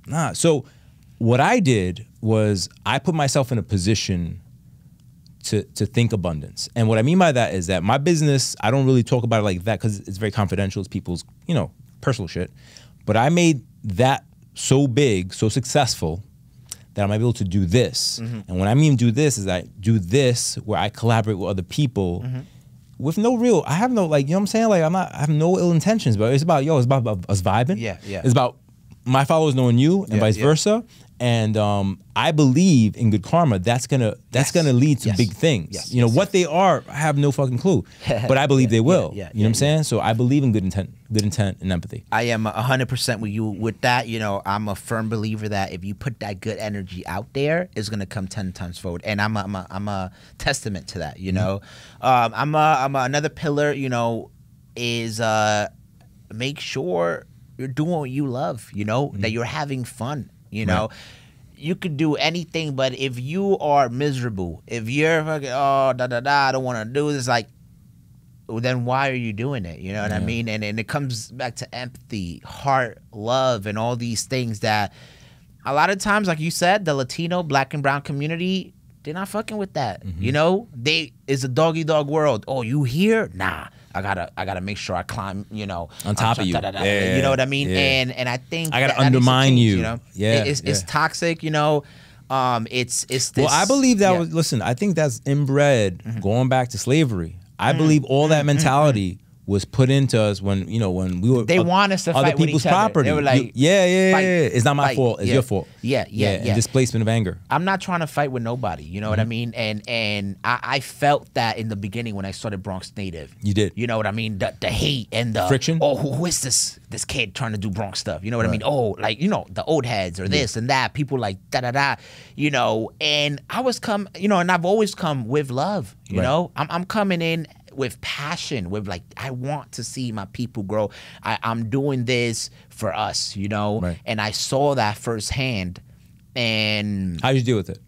nah. So what I did was I put myself in a position to think abundance. And what I mean by that is that my business, I don't really talk about it like that because it's very confidential. It's people's, personal shit. But I made that so big, so successful, that I'm able to do this. And when I mean do this, is I do this where I collaborate with other people with I have no, like, you know what I'm saying? Like, I have no ill intentions, but it's about us vibing. Yeah. It's about my followers knowing you and vice versa. And I believe in good karma. That's gonna lead to big things. What they are, I have no fucking clue, but I believe they will. You know what I'm saying? So I believe in good intent and empathy. I am 100% with you with that. I'm a firm believer that if you put that good energy out there, it's gonna come 10 times forward. And I'm a testament to that. I'm another pillar. Is make sure you're doing what you love. That you're having fun. Right. You could do anything, but if you are miserable, if you're fucking, I don't want to do this, like, well, then why are you doing it? You know what I mean? And it comes back to empathy, heart, love, and all these things that a lot of times, like you said, the Latino, Black and brown community, they're not fucking with that. It's a dog-eat-dog world. Oh, you here? Nah. I gotta make sure I climb, you know, on top of you. You know what I mean? And I think I gotta undermine you. You know, yeah, it's toxic. You know, it's this. Well, I believe that was. Listen, I think that's inbred. Going back to slavery, I believe all that mentality was put into us when we were. They want us to fight with each other. Property. They were like, it's not my fault. It's your fault. Yeah. Displacement of anger. I'm not trying to fight with nobody. You know what I mean? And I felt that in the beginning when I started Bronx Native. You did. You know what I mean? The hate and the friction. Oh, who is this kid trying to do Bronx stuff? You know what I mean? Oh, like the old heads or this and that. People like da. You know, and I was and I've always come with love. You know, I'm coming in with passion, with like, I want to see my people grow. I'm doing this for us, you know? And I saw that firsthand. And how did you deal with it?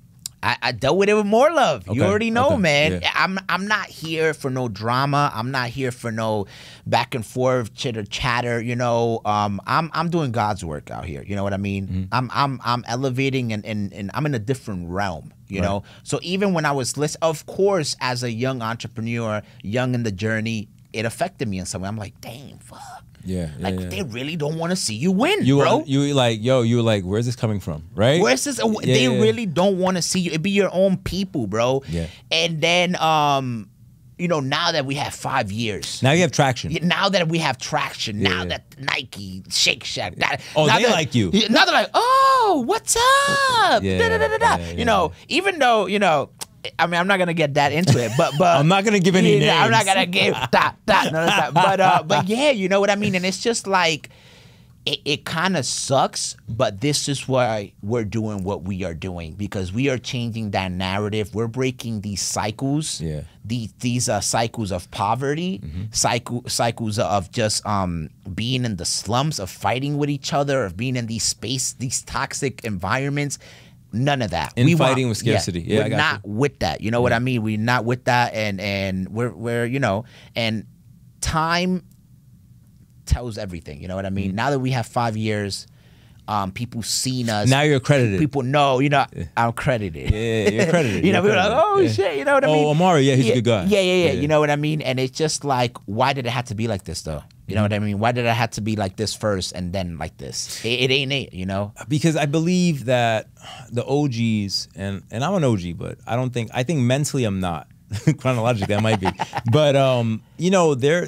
I dealt with it with more love. Okay. You already know, man. Yeah. I'm not here for no drama. I'm not here for no back and forth chitter chatter. You know, I'm doing God's work out here. You know what I mean? I'm elevating and I'm in a different realm. You know, so even when I was listening, of course, as a young entrepreneur, young in the journey, it affected me in some way. I'm like, damn, fuck. They really don't want to see you win, bro. You were like, where's this coming from, right? Where's this? They really don't want to see you. It be your own people, bro. Yeah. And then, now that we have 5 years. Now you have traction. Now that we have traction. Now that Nike, Shake Shack. They like you. Now they're like, oh, what's up? You know, even though, I mean, I'm not gonna get that into it, but I'm not gonna give any names. I'm not gonna give but yeah, you know what I mean. And it's just like it kind of sucks, but this is why we're doing what we are doing, because we are changing that narrative. We're breaking these cycles. Yeah. These cycles of poverty, cycles of just being in the slums, of fighting with each other, of being in these toxic environments. None of that. Fighting with scarcity. We're not with that. You know what I mean? We're not with that, and we're and time tells everything. You know what I mean? Now that we have 5 years, people seen us. Now you're accredited. People know. I'm accredited. Yeah, you're accredited. People are like, oh shit. You know what I mean? Oh, Amaury, he's a good guy. Yeah. You know what I mean? And it's just like, why did it have to be like this though? You know what I mean? Why did it have to be like this first and then like this? It ain't it, you know? Because I believe that the OGs, and I'm an OG, but I think mentally I'm not. Chronologically I might be. But they're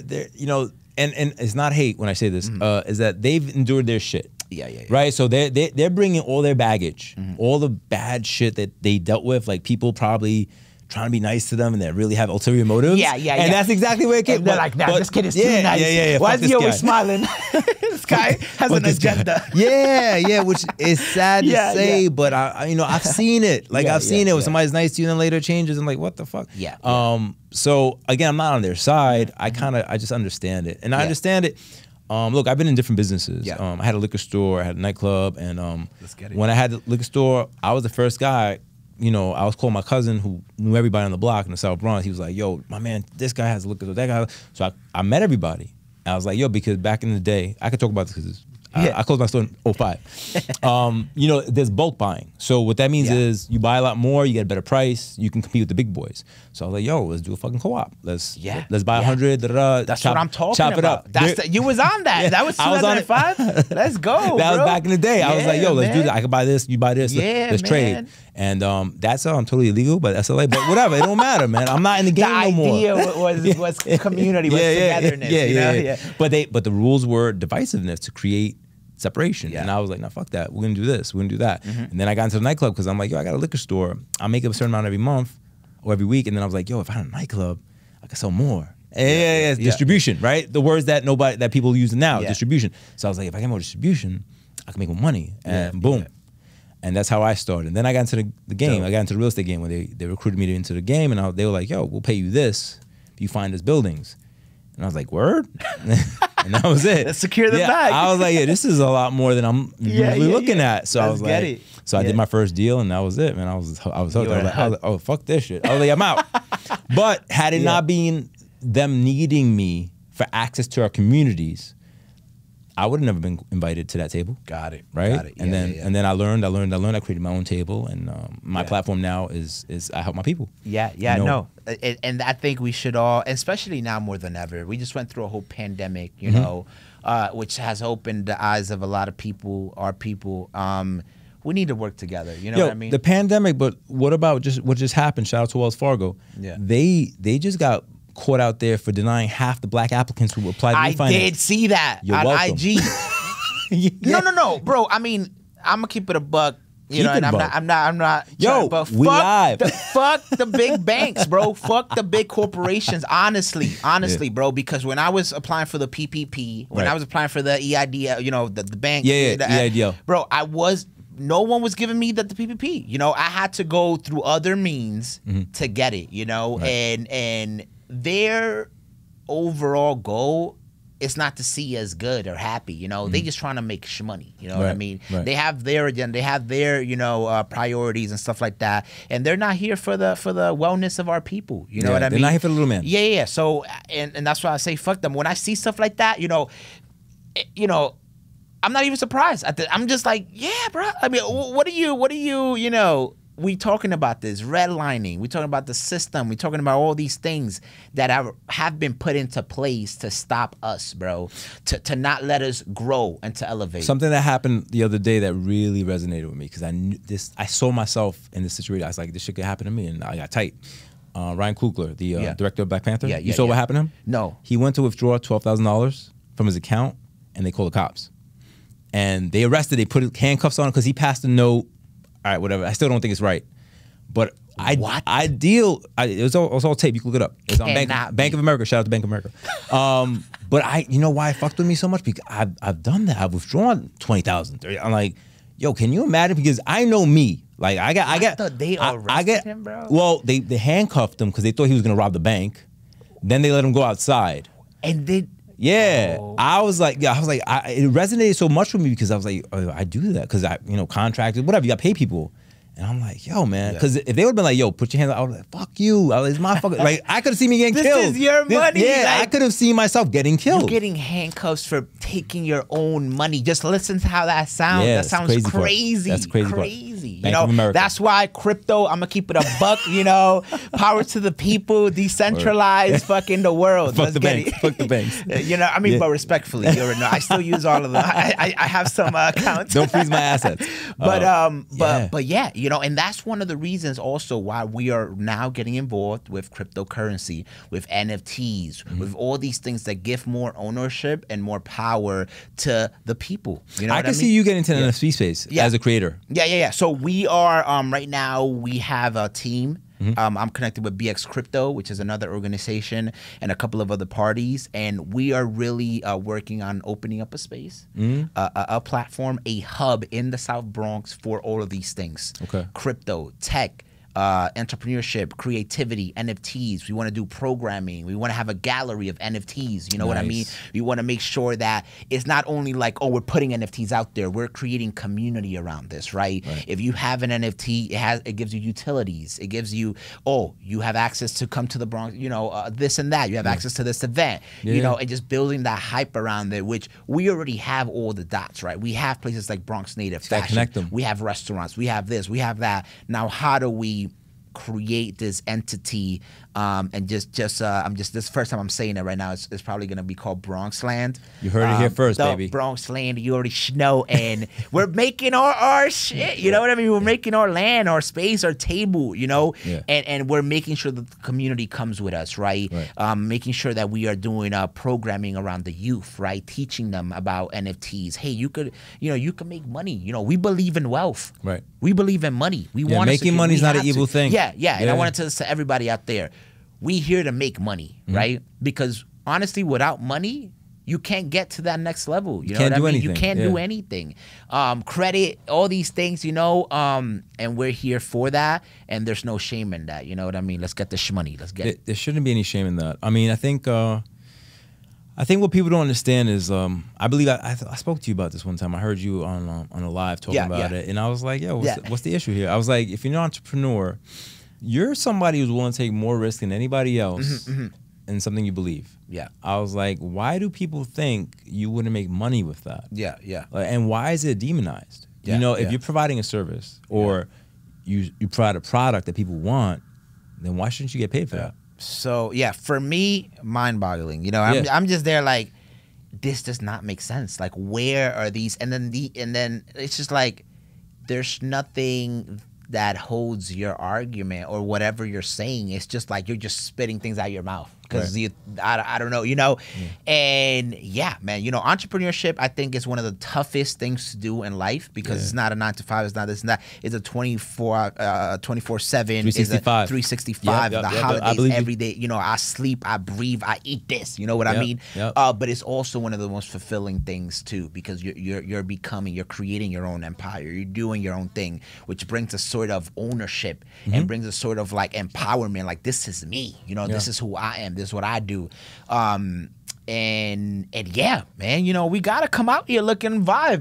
and it's not hate when I say this, is that they've endured their shit. Yeah. Right? So they're bringing all their baggage, all the bad shit that they dealt with, like people probably trying to be nice to them and that really have ulterior motives. Yeah. And that's exactly where it came. They're like, nah, this kid is too nice. Yeah. Why is he always smiling? This guy has an agenda. Which is sad to say, but I've seen it. Like I've seen it when somebody's nice to you and then later changes. I'm like, what the fuck? Yeah. So again, I'm not on their side. I just understand it, and I understand it. Look, I've been in different businesses. I had a liquor store, I had a nightclub, and when I had the liquor store, I was the first guy. I was calling my cousin who knew everybody on the block in the South Bronx. He was like, yo, my man, this guy has a liquor store, that guy. So I met everybody. And I was like, yo, because back in the day, I could talk about this because I closed my store in 2005. There's bulk buying. So what that means is you buy a lot more, you get a better price, you can compete with the big boys. So I was like, yo, let's do a fucking co-op. Let's buy 100. That's what I'm talking about. You was on that. That was 2005. Let's go. That was back in the day. I was like, yo, let's do that. I can buy this, you buy this. Let's trade. And that's totally illegal, but that's LA. But whatever, it don't matter, man. I'm not in the game no more. The idea was community, was togetherness. But the rules were divisiveness to create separation. And I was like, no, fuck that. We're gonna do this. We're gonna do that. And then I got into the nightclub because I'm like, yo, I got a liquor store. I'll make up a certain amount every month or every week. And then I was like, yo, if I had a nightclub, I could sell more. Distribution, right? The words that people use now, distribution. So I was like, if I get more distribution, I can make more money. And boom. And that's how I started. And then I got into the game. I got into the real estate game where they recruited me into the game, and they were like, yo, we'll pay you this if you find us buildings. And I was like, word? And that was it. Let's secure the bag. I was like, this is a lot more than I'm usually looking at. So I was like, I did my first deal, and that was it, man. I was hooked. I was like, oh, fuck this shit. I was like, I'm out. But had it not been them needing me for access to our communities, I would have never been invited to that table. Got it. Right. Got it. And then I learned. I created my own table, and my platform now is I help my people. Yeah. You know? No. And I think we should all, especially now more than ever, we just went through a whole pandemic, you know, which has opened the eyes of a lot of people, our people. We need to work together. You know what I mean? The pandemic, but what about what just happened? Shout out to Wells Fargo. Yeah. They just got caught out there for denying half the black applicants who applied to refinance. I did see that on welcome. IG. No, bro. I mean, I'm gonna keep it a buck. You know, and I'm not. Yo, but we live. Fuck the big banks, bro. Fuck the big corporations. Honestly, bro. Because when I was applying for the PPP, when I was applying for the EIDL, you know, the bank, EIDL, bro, no one was giving me the PPP. You know, I had to go through other means to get it. You know, and their overall goal is not to see us good or happy. You know, they just trying to make money. You know what I mean? They have their agenda. They have their priorities and stuff like that. And they're not here for the wellness of our people. You know what I mean? They're not here for the little man. Yeah. So and that's why I say fuck them. When I see stuff like that, you know, I'm not even surprised. I'm just like, yeah, bro. I mean, what are you, you know? We talking about this redlining. We talking about the system. We talking about all these things that have been put into place to stop us, bro. To not let us grow and to elevate. Something that happened the other day that really resonated with me because I saw myself in this situation. I was like, this shit could happen to me, and I got tight. Ryan Coogler, the director of Black Panther. You saw what happened to him? No. He went to withdraw $12,000 from his account, and they called the cops. And they arrested. They put handcuffs on him because he passed a note. All right, whatever. I still don't think it's right, but it was all tape. You can look it up. It's on Bank of America. Shout out to Bank of America. But you know why it fucked with me so much? Because I've done that. I've withdrawn 20,000, 30. I'm like, yo, can you imagine? Because I know me. Like I thought they arrested him, bro. Well, they handcuffed him because they thought he was gonna rob the bank. Then they let him go outside. And they. Yeah, I was like, it resonated so much with me because I was like, oh, I do that because contracted, whatever, you got to pay people. And I'm like, yo, man, because if they would have been like, yo, put your hands out, I was like, fuck you. It's my fucking, like, I could have seen me getting killed. This is your money. Yeah, like, I could have seen myself getting killed. You're getting handcuffs for taking your own money. Just listen to how that sounds. Yeah, that sounds crazy. That's crazy. You know, that's why crypto, I'm going to keep it a buck, you know, power to the people, decentralized, fucking the world. Fuck the banks. Fuck the banks. You know, I mean, but respectfully, I still use all of them. I have some accounts. Don't freeze my assets. But yeah, you know, and that's one of the reasons also why we are now getting involved with cryptocurrency, with NFTs, with all these things that give more ownership and more power to the people. You know, I can see you get into the NFT space as a creator. Yeah. So we are right now. We have a team. I'm connected with BX Crypto, which is another organization, and a couple of other parties, and we are really working on opening up a space, a platform, a hub in the South Bronx for all of these things. Okay. Crypto, tech, entrepreneurship, creativity, NFTs. We want to do programming. We want to have a gallery of NFTs. You know what I mean? We want to make sure that it's not only like, oh, we're putting NFTs out there. We're creating community around this, right? If you have an NFT, it gives you utilities. It gives you, you have access to come to the Bronx, you know, this and that. You have access to this event, you know, and just building that hype around it, which we already have all the dots, right? We have places like Bronx Native Fashion. Connect them. We have restaurants. We have this. We have that. Now, how do we create this entity and just this first time I'm saying it right now, it's probably gonna be called Bronx Land. You heard it here first, baby. Bronx Land, you already know, and we're making our shit, you know what I mean? We're making our land, our space, our table, you know, and we're making sure that the community comes with us, right? Making sure that we are doing programming around the youth, right? Teaching them about NFTs. Hey, you could make money. You know, we believe in wealth. Right. We believe in money. We want making money is not an evil thing. Yeah. And I want to tell this to everybody out there. We here to make money, right? Because honestly, without money, you can't get to that next level. You know what I mean? You can't do anything. Credit, all these things, you know, and we're here for that, and there's no shame in that. You know what I mean? Let's get the shmoney. Let's get it. There shouldn't be any shame in that. I mean, I think what people don't understand is, I believe I spoke to you about this one time. I heard you on a live talking about it, and I was like, yo, what's the issue here? I was like, if you're an entrepreneur, you're somebody who's willing to take more risk than anybody else and something you believe. Yeah. I was like, why do people think you wouldn't make money with that? Yeah, yeah. And why is it demonized? Yeah, you know, if you're providing a service or you provide a product that people want, then why shouldn't you get paid for that? So yeah, for me, mind-boggling. You know, I'm just there like, this does not make sense. Like, where are these? And then it's just like, there's nothing that holds your argument or whatever you're saying. It's just like you're just spitting things out your mouth because I don't know, you know. And yeah, man, you know, entrepreneurship I think is one of the toughest things to do in life because it's not a 9 to 5, it's not this and that. It's a 24/7, 365. 365. The holidays every day. You know, I sleep, I breathe, I eat this. You know what I mean? But it's also one of the most fulfilling things too because you're creating your own empire. You're doing your own thing, which brings a sort of ownership and brings a sort of like empowerment. Like, this is me. You know, this is who I am. This is what I do. And yeah, man, you know, we gotta come out here looking like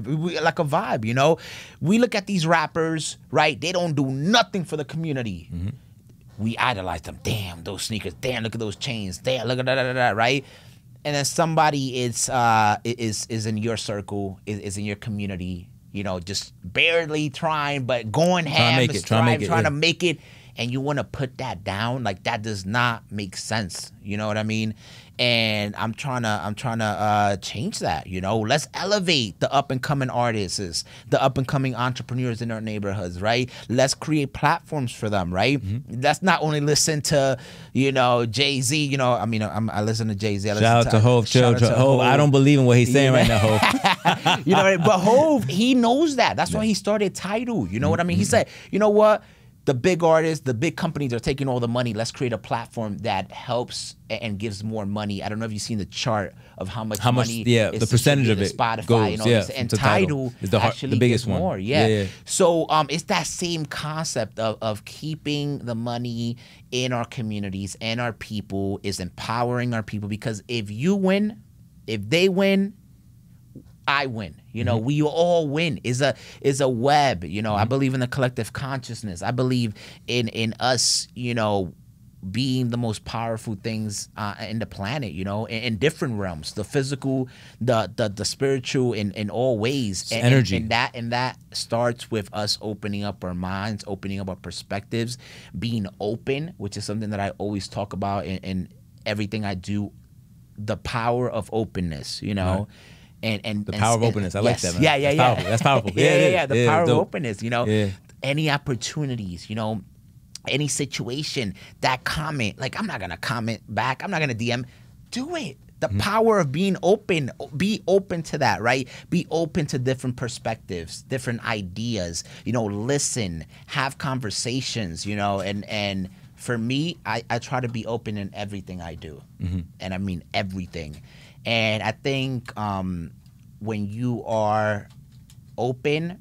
a vibe, you know. We look at these rappers, right? They don't do nothing for the community. We idolize them. Damn, those sneakers. Damn, look at those chains. Damn, look at that, right? And then somebody is in your circle, is in your community, you know, just barely trying, but going ham, trying to make it. And you want to put that down, like, that does not make sense. You know what I mean? And I'm trying to change that. You know, let's elevate the up and coming artists, the up and coming entrepreneurs in our neighborhoods, right? Let's create platforms for them, right? Let's not only listen to, you know, Jay-Z. You know, I mean, I listen to Jay-Z. Shout out to Hov. I don't believe in what he's saying right now, Hov. You know, but Hov, he knows that. That's why he started Tidal. You know what I mean? He said, you know what? The big artists, the big companies are taking all the money. Let's create a platform that helps and gives more money. I don't know if you've seen the chart of how much money is the percentage of it Spotify goes, and all this. And Tidal is actually the biggest gives one. more. So it's that same concept of keeping the money in our communities and our people, is empowering our people, because if you win, if they win, I win. You know, we all win. Is a web. You know, I believe in the collective consciousness. I believe in us, you know, being the most powerful things in the planet, you know, in different realms, the physical, the spiritual, in all ways. Energy. And that starts with us opening up our minds, opening up our perspectives, being open, which is something that I always talk about in everything I do. The power of openness, you know. And the power of openness. I like that, man. Yeah. That's powerful. The power of openness, you know. Any opportunities, you know, any situation, that comment, like, I'm not going to comment back. I'm not going to DM. Do it. The power of being open. Be open to that, right? Be open to different perspectives, different ideas, you know, listen, have conversations, you know, and for me, I try to be open in everything I do. And I mean everything. And I think when you are open,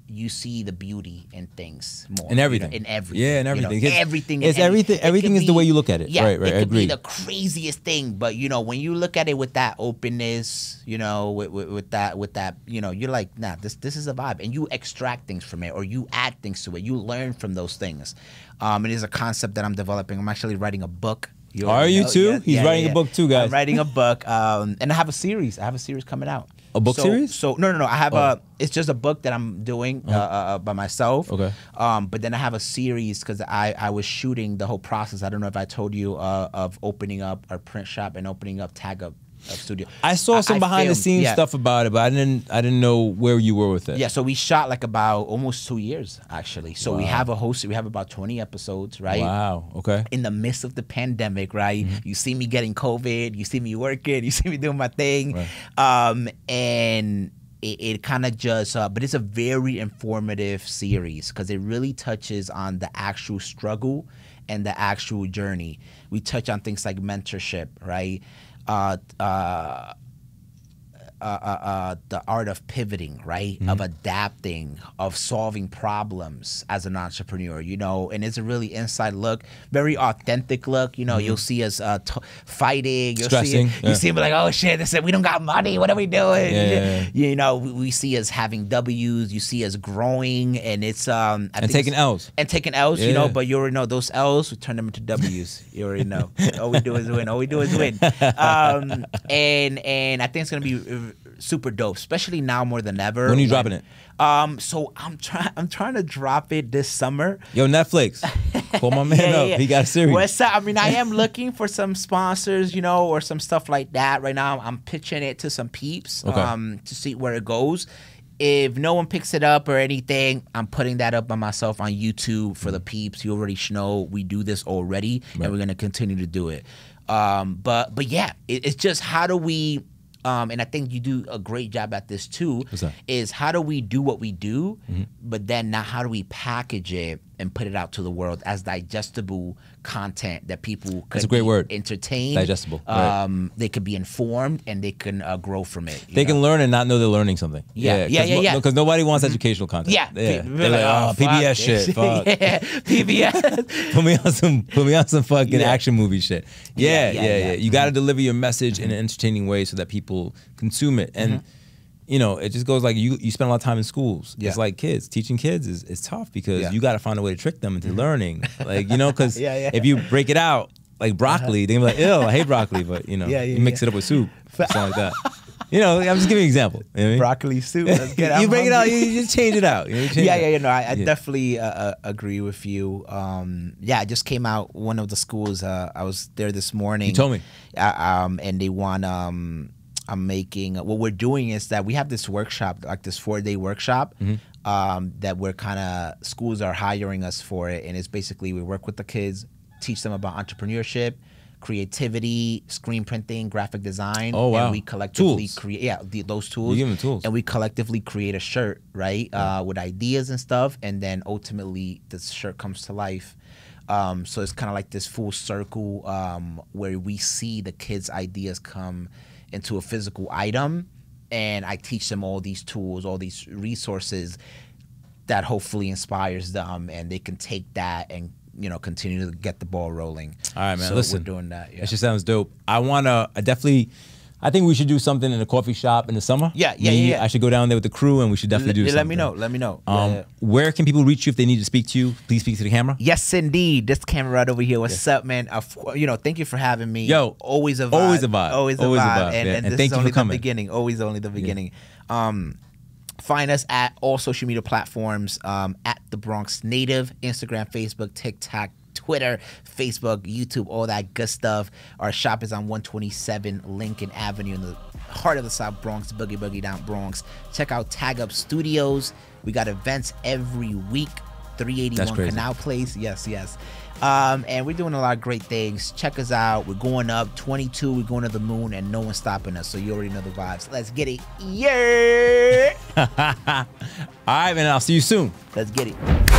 you see the beauty in things more. In everything. You know, in everything. Yeah, in everything. You know, everything. Everything is the way you look at it. Yeah, right. It could agree. be the craziest thing, but, you know, when you look at it with that openness, you know, with that, you know, you're like, nah, this is a vibe. And you extract things from it, or you add things to it. You learn from those things. It is a concept that I'm developing. I'm actually writing a book. Are you too? Yeah, He's writing a book too, guys. I'm writing a book, and I have a series. I have a series coming out. A book series? So no. I have it's just a book that I'm doing by myself. Okay. But then I have a series because I was shooting the whole process. I don't know if I told you of opening up our print shop and opening up Tag Up Studio. I saw some behind the scenes stuff about it, but I didn't know where you were with it. Yeah, so we shot like about almost 2 years actually. So we have a host. We have about 20 episodes, right? Wow. Okay. In the midst of the pandemic, right? You see me getting COVID. You see me working. You see me doing my thing, right. And it kind of just, but it's a very informative series because it really touches on the actual struggle and the actual journey. We touch on things like mentorship, right? the art of pivoting, right? Of adapting, of solving problems as an entrepreneur, you know, and it's a really inside look, very authentic look. You know, you'll see us fighting, you'll stressing, you see me like, oh shit, they said we don't got money, what are we doing? You know, we see us having W's, you see us growing, and it's and taking L's. And taking L's, you know, but you already know those L's, we turn them into W's. You already know. All we do is win. All we do is win. And I think it's gonna be super dope, especially now more than ever. When are you dropping it? So I'm trying to drop it this summer. Yo, Netflix, call my man up. He got a series. What's up? I mean, I am looking for some sponsors, you know, or some stuff like that. Right now, I'm pitching it to some peeps, to see where it goes. If no one picks it up or anything, I'm putting that up by myself on YouTube for the peeps. You already know we do this already, and we're gonna continue to do it. But yeah, it's just how do we, and I think you do a great job at this too, is how do we do what we do, but then now how do we package it and put it out to the world as digestible content that people could That's a great word. Entertain. Digestible. They could be informed and they can grow from it. They can learn and not know they're learning something. Yeah. Because nobody wants educational content. They're like, oh, PBS shit. Fuck. PBS. put me on some fucking action movie shit. Yeah. You got to deliver your message in an entertaining way so that people consume it. And you know, it just goes like you spend a lot of time in schools. It's like kids. Teaching kids is tough because you got to find a way to trick them into learning. Like, you know, because if you break it out, like broccoli, they're going to be like, ew, I hate broccoli. But, you know, you mix it up with soup, something like that. You know, I'm just giving you an example. You know what I mean? Broccoli soup. That's good. You break it out, you just change it out. You know, I definitely agree with you. I just came out one of the schools. I was there this morning. You told me. And they want... I'm making, what we're doing is that we have this workshop, like this 4-day workshop, that we're kind of, schools are hiring us for it. And it's basically, we work with the kids, teach them about entrepreneurship, creativity, screen printing, graphic design. Oh, wow. And we collectively create, those tools. You give them tools. And we collectively create a shirt, right? With ideas and stuff. And then ultimately, this shirt comes to life. So it's kind of like this full circle where we see the kids' ideas come into a physical item, and I teach them all these tools, all these resources that hopefully inspires them, and they can take that and, you know, continue to get the ball rolling. All right, man. So listen, we're doing that. It just sounds dope. I think we should do something in a coffee shop in the summer. Yeah. I should go down there with the crew, and we should definitely do something. Let me know. Where can people reach you if they need to speak to you? Please speak to the camera. Yes, indeed. This camera right over here. What's up, man? You know, thank you for having me. Yo, always a vibe. Always a vibe. Always a vibe. And this thank is you only for coming. the beginning. Always only the beginning. Find us at all social media platforms, at The Bronx Native, Instagram, Facebook, TikTok, Twitter, Facebook, YouTube, all that good stuff. Our shop is on 127 Lincoln Avenue in the heart of the South Bronx, boogie down Bronx. Check out Tag Up Studios. We got events every week. 381 Canal Place. Yes. And we're doing a lot of great things. Check us out. We're going up 22. We're going to the moon, and no one's stopping us. So you already know the vibes. Let's get it. Yeah. All right, man. I'll see you soon. Let's get it.